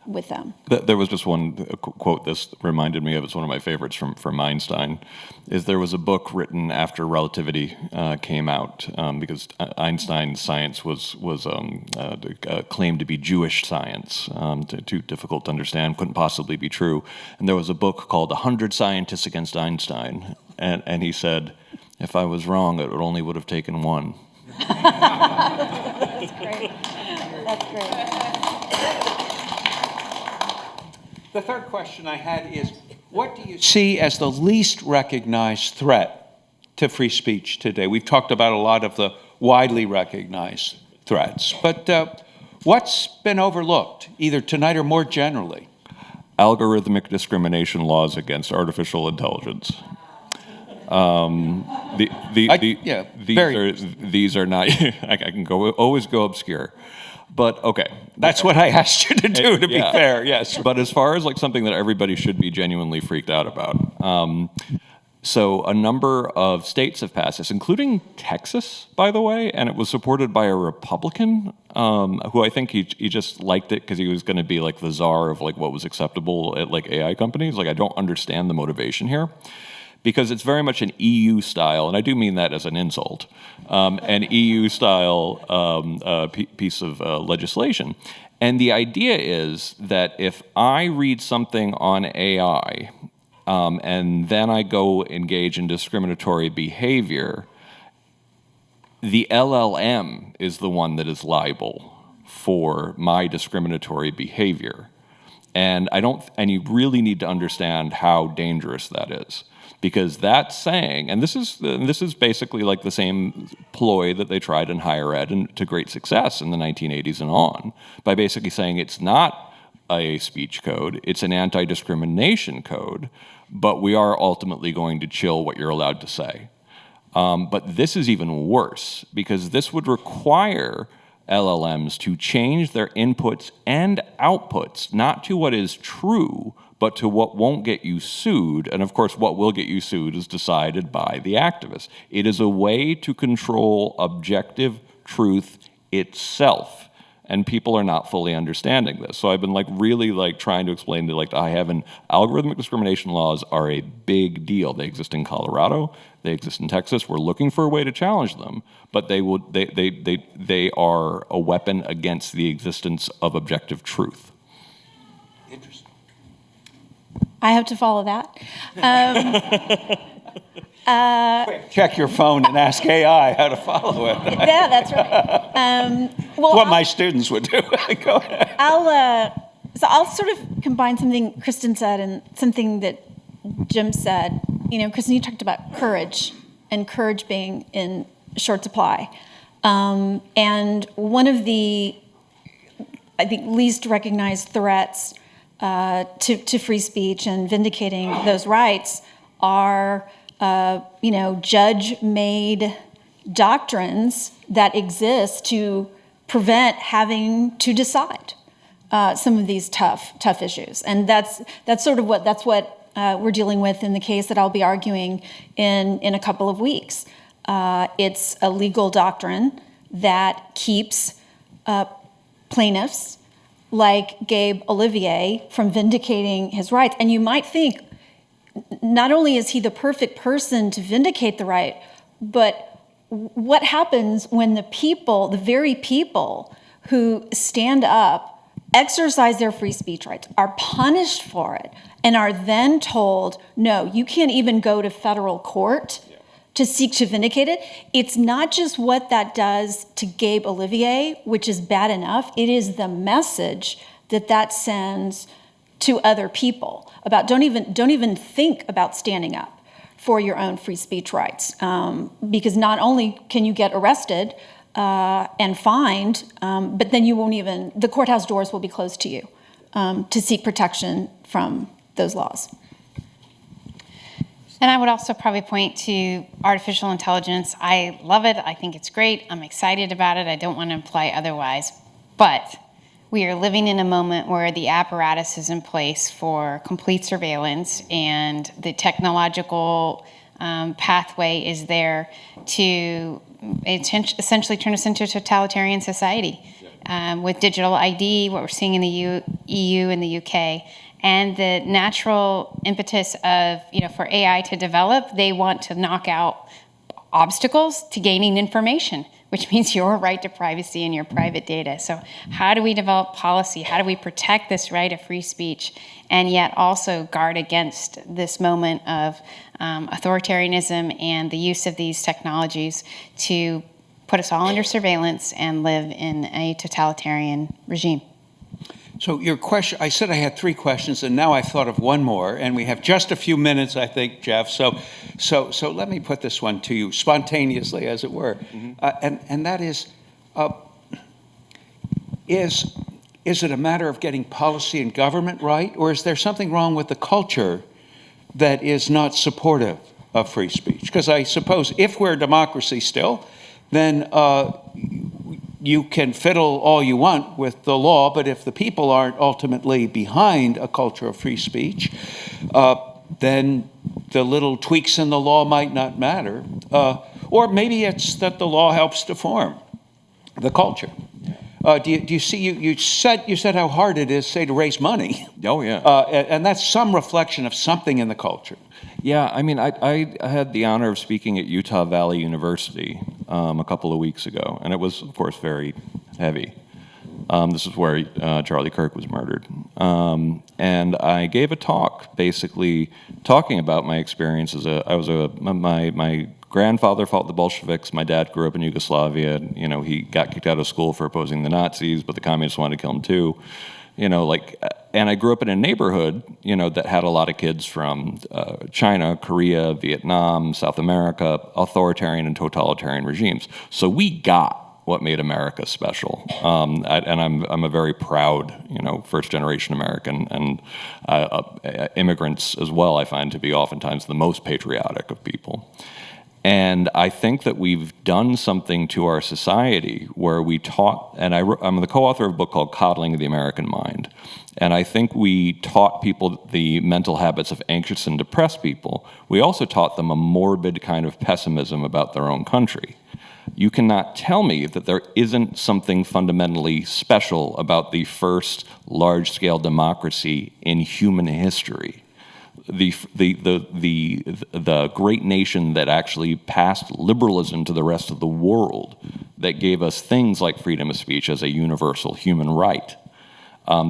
with them. There was just one quote this reminded me of. It's one of my favorites from Einstein. Is there was a book written after relativity came out because Einstein's science was claimed to be Jewish science, too difficult to understand, couldn't possibly be true. And there was a book called 100 Scientists Against Einstein, and he said, if I was wrong, it only would have taken one. That's great. That's great. The third question I had is, what do you see as the least recognized threat to free speech today? We've talked about a lot of the widely recognized threats, but what's been overlooked, either tonight or more generally? Algorithmic discrimination laws against artificial intelligence. These are not. I can always go obscure, but okay. That's what I asked you to do. To be fair, yes. But as far as like something that everybody should be genuinely freaked out about, so a number of states have passed this, including Texas, by the way, and it was supported by a Republican who I think he just liked it because he was going to be like the czar of like what was acceptable at like AI companies. Like I don't understand the motivation here. Because it's very much an EU style, and I do mean that as an insult, an EU style piece of legislation. And the idea is that if I read something on AI and then I go engage in discriminatory behavior, the LLM is the one that is liable for my discriminatory behavior. And you really need to understand how dangerous that is. Because that's saying, and this is basically like the same ploy that they tried in higher ed and to great success in the 1980s and on, by basically saying it's not a speech code, it's an anti-discrimination code, but we are ultimately going to chill what you're allowed to say. But this is even worse, because this would require LLMs to change their inputs and outputs, not to what is true, but to what won't get you sued. And of course, what will get you sued is decided by the activists. It is a way to control objective truth itself. And people are not fully understanding this. So I've been like really like trying to explain to like I have algorithmic discrimination laws are a big deal. They exist in Colorado, they exist in Texas. We're looking for a way to challenge them, but they are a weapon against the existence of objective truth. Interesting. I have to follow that. Check your phone and ask AI how to follow it. Yeah, that's right. What my students would do. Go ahead. I'll sort of combine something Kristen said and something that Jim said. You know, Kristen, you talked about courage and courage being in short supply. And one of the, I think, least recognized threats to free speech and vindicating those rights are judge-made doctrines that exist to prevent having to decide some of these tough issues, and that's what we're dealing with in the case that I'll be arguing in a couple of weeks. It's a legal doctrine that keeps plaintiffs like Gabe Olivier from vindicating his rights, and you might think, not only is he the perfect person to vindicate the right, but what happens when the very people who stand up, exercise their free speech rights, are punished for it, and are then told, no, you can't even go to federal court to seek to vindicate it? It's not just what that does to Gabe Olivier, which is bad enough, it is the message that sends to other people about don't even think about standing up for your own free speech rights, because not only can you get arrested and fined, but then the courthouse doors will be closed to you to seek protection from those laws. And I would also probably point to artificial intelligence. I love it. I think it's great. I'm excited about it. I don't want to imply otherwise. But we are living in a moment where the apparatus is in place for complete surveillance, and the technological pathway is there to essentially turn us into a totalitarian society. with digital ID, what we're seeing in the EU and the UK, and the natural impetus of, for AI to develop, they want to knock out obstacles to gaining information, which means your right to privacy and your private data. So how do we develop policy? How do we protect this right of free speech and yet also guard against this moment of authoritarianism and the use of these technologies to put us all under surveillance and live in a totalitarian regime? So your question, I said I had 3 questions, and now I've thought of one more, and we have just a few minutes, I think, Jeff. So let me put this one to you spontaneously, as it were, and that is it a matter of getting policy and government right, or is there something wrong with the culture that is not supportive of free speech? Because I suppose if we're a democracy still, then you can fiddle all you want with the law, but if the people aren't ultimately behind a culture of free speech, then the little tweaks in the law might not matter. Or maybe it's that the law helps to form the culture. Do you see, you said how hard it is, say, to raise money. Oh, yeah. And that's some reflection of something in the culture. Yeah, I mean, I had the honor of speaking at Utah Valley University a couple of weeks ago, and it was, of course, very heavy. This is where Charlie Kirk was murdered. And I gave a talk basically talking about my experience as my grandfather fought the Bolsheviks. My dad grew up in Yugoslavia. He got kicked out of school for opposing the Nazis, but the communists wanted to kill him too. And I grew up in a neighborhood, that had a lot of kids from China, Korea, Vietnam, South America, authoritarian and totalitarian regimes. So we got what made America special. And I'm a very proud, first-generation American, and immigrants as well, I find to be oftentimes the most patriotic of people. And I think that we've done something to our society where we taught, and I'm the co-author of a book called Coddling the American Mind. And I think we taught people the mental habits of anxious and depressed people. We also taught them a morbid kind of pessimism about their own country. You cannot tell me that there isn't something fundamentally special about the first large-scale democracy in human history. The great nation that actually passed liberalism to the rest of the world, that gave us things like freedom of speech as a universal human right.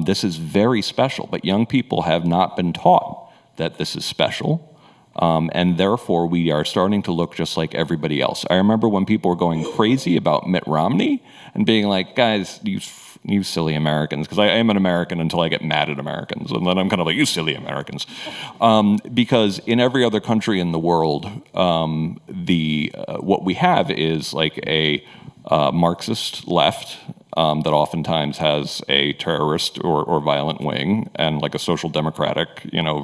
This is very special, but young people have not been taught that this is special, and therefore we are starting to look just like everybody else. I remember when people were going crazy about Mitt Romney and being like, guys, you silly Americans, because I am an American until I get mad at Americans, and then I'm kind of like, you silly Americans. Because in every other country in the world, what we have is like a Marxist left that oftentimes has a terrorist or violent wing, and like a social democratic,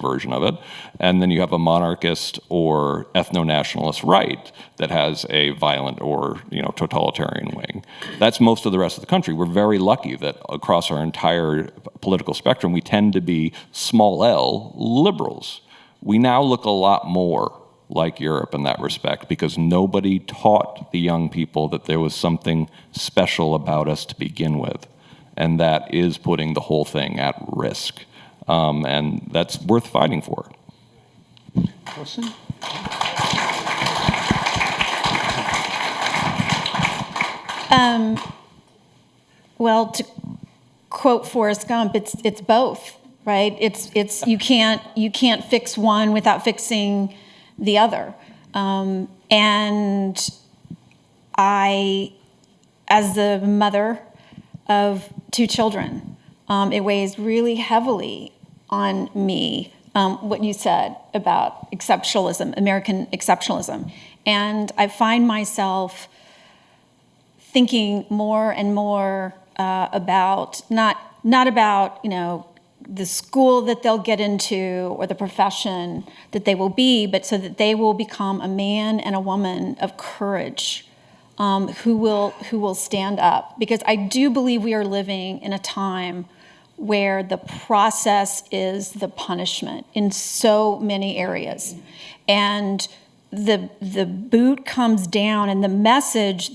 version of it. And then you have a monarchist or ethno-nationalist right that has a violent or, totalitarian wing. That's most of the rest of the country. We're very lucky that across our entire political spectrum, we tend to be small L liberals. We now look a lot more like Europe in that respect, because nobody taught the young people that there was something special about us to begin with. And that is putting the whole thing at risk. And that's worth fighting for. Wilson? Well, to quote Forrest Gump, it's both, right? It's you can't fix one without fixing the other. And I, as the mother of 2 children, it weighs really heavily on me, what you said about exceptionalism, American exceptionalism. And I find myself thinking more and more about, not about, the school that they'll get into or the profession that they will be, but so that they will become a man and a woman of courage, who will stand up. Because I do believe we are living in a time where the process is the punishment in so many areas. And the boot comes down, and the message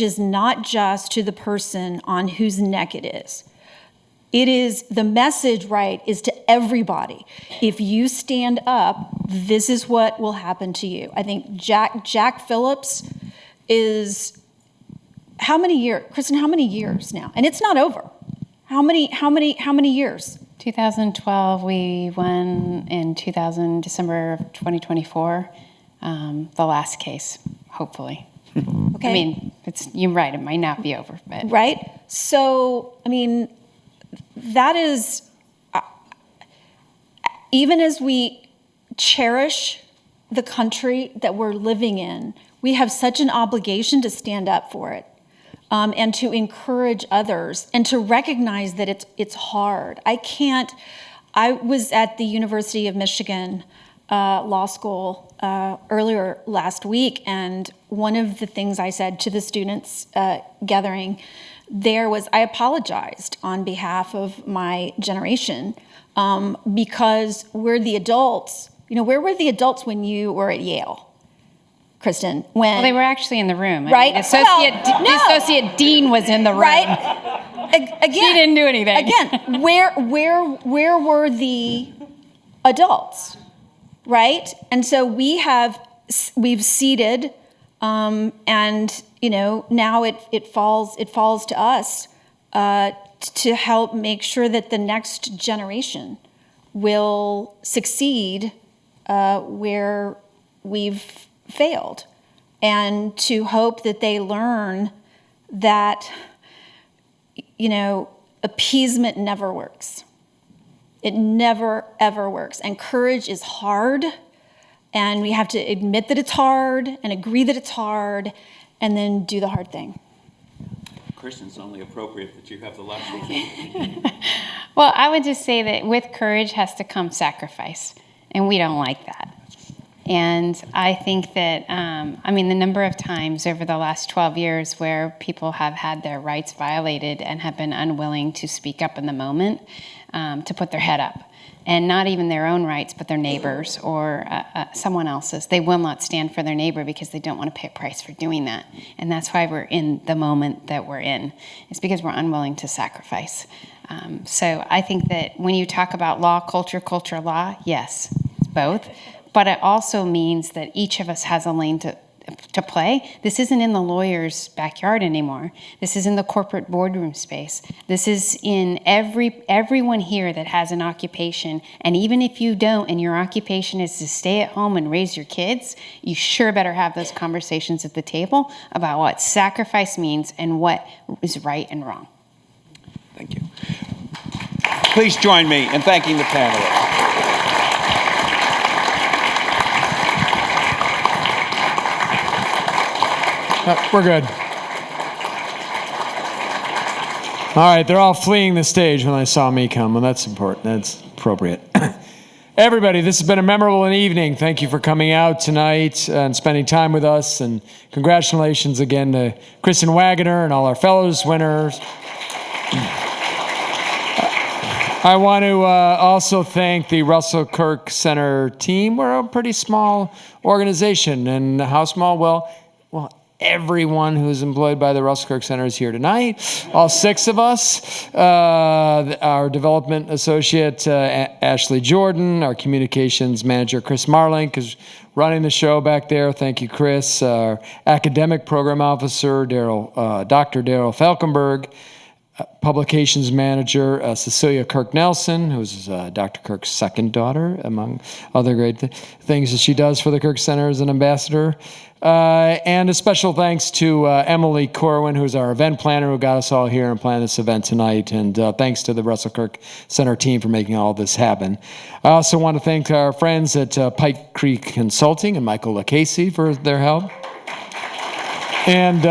is not just to the person on whose neck it is. It is, the message, right, is to everybody. If you stand up, this is what will happen to you. I think Jack Phillips is, how many years, Kristen, how many years now? And it's not over. How many years? 2012, we won in December of 2024, the last case, hopefully. Okay. I mean, you're right, it might not be over, but. Right? So, I mean, that is, even as we cherish the country that we're living in, we have such an obligation to stand up for it. And to encourage others and to recognize that it's hard. I was at the University of Michigan Law School earlier last week, and one of the things I said to the students gathering there was I apologized on behalf of my generation because we're the adults. You know, where were the adults when you were at Yale? Kristen, Well, they were actually in the room. Right? I mean, the associate dean was in the room. Right? Again, She didn't do anything. Again, where were the adults? Right? And so we've ceded, and you know, now it falls to us to help make sure that the next generation will succeed where we've failed, and to hope that they learn that, you know, appeasement never works. It never, ever works. And courage is hard, and we have to admit that it's hard and agree that it's hard, and then do the hard thing. Kristen, it's only appropriate that you have the last word. Well, I would just say that with courage has to come sacrifice, and we don't like that. And I think that, the number of times over the last 12 years where people have had their rights violated and have been unwilling to speak up in the moment, to put their head up. And not even their own rights, but their neighbors or someone else's. They will not stand for their neighbor because they don't want to pay a price for doing that. And that's why we're in the moment that we're in. It's because we're unwilling to sacrifice. So I think that when you talk about law, culture, law, yes, it's both. But it also means that each of us has a lane to play. This isn't in the lawyer's backyard anymore. This is in the corporate boardroom space. This is in everyone here that has an occupation. And even if you don't, and your occupation is to stay at home and raise your kids, you sure better have those conversations at the table about what sacrifice means and what is right and wrong. Thank you. Please join me in thanking the panelists. We're good. All right, they're all fleeing the stage when they saw me come. Well, that's important. That's appropriate. Everybody, this has been a memorable evening. Thank you for coming out tonight and spending time with us. And congratulations again to Kristen Waggoner and all our fellows winners. I want to also thank the Russell Kirk Center team. We're a pretty small organization. And how small? Well, everyone who's employed by the Russell Kirk Center is here tonight. All 6 of us. Our development associate, Ashley Jordan. Our communications manager, Chris Marlink, is running the show back there. Thank you, Chris. Our academic program officer, Dr. Daryl Falkenberg. Publications manager, Cecilia Kirk Nelson, who's Dr. Kirk's second daughter, among other great things that she does for the Kirk Center as an ambassador. And a special thanks to Emily Corwin, who's our event planner, who got us all here and planned this event tonight. And thanks to the Russell Kirk Center team for making all this happen. I also want to thank our friends at Pike Creek Consulting and Michael LaCasey for their help. And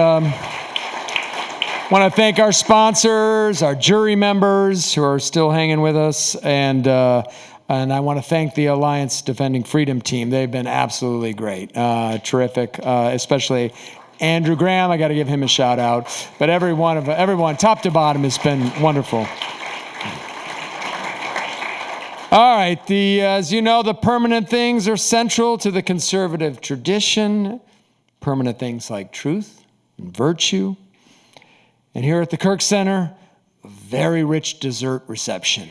want to thank our sponsors, our jury members who are still hanging with us, and I want to thank the Alliance Defending Freedom team. They've been absolutely great, terrific, especially Andrew Graham. I got to give him a shout out. But everyone, top to bottom, has been wonderful. All right, as you know, the permanent things are central to the conservative tradition. Permanent things like truth and virtue. And here at the Kirk Center, a very rich dessert reception.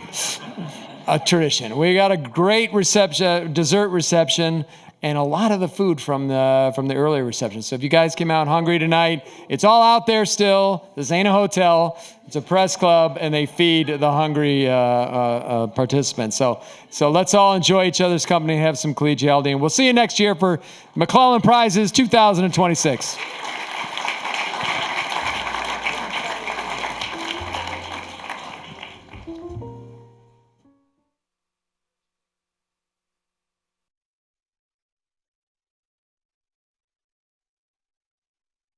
A tradition. We got a great dessert reception, and a lot of the food from the earlier reception. So if you guys came out hungry tonight, it's all out there still. This ain't a hotel. It's a press club, and they feed the hungry participants. So let's all enjoy each other's company and have some collegiality. And we'll see you next year for McLellan Prizes 2026.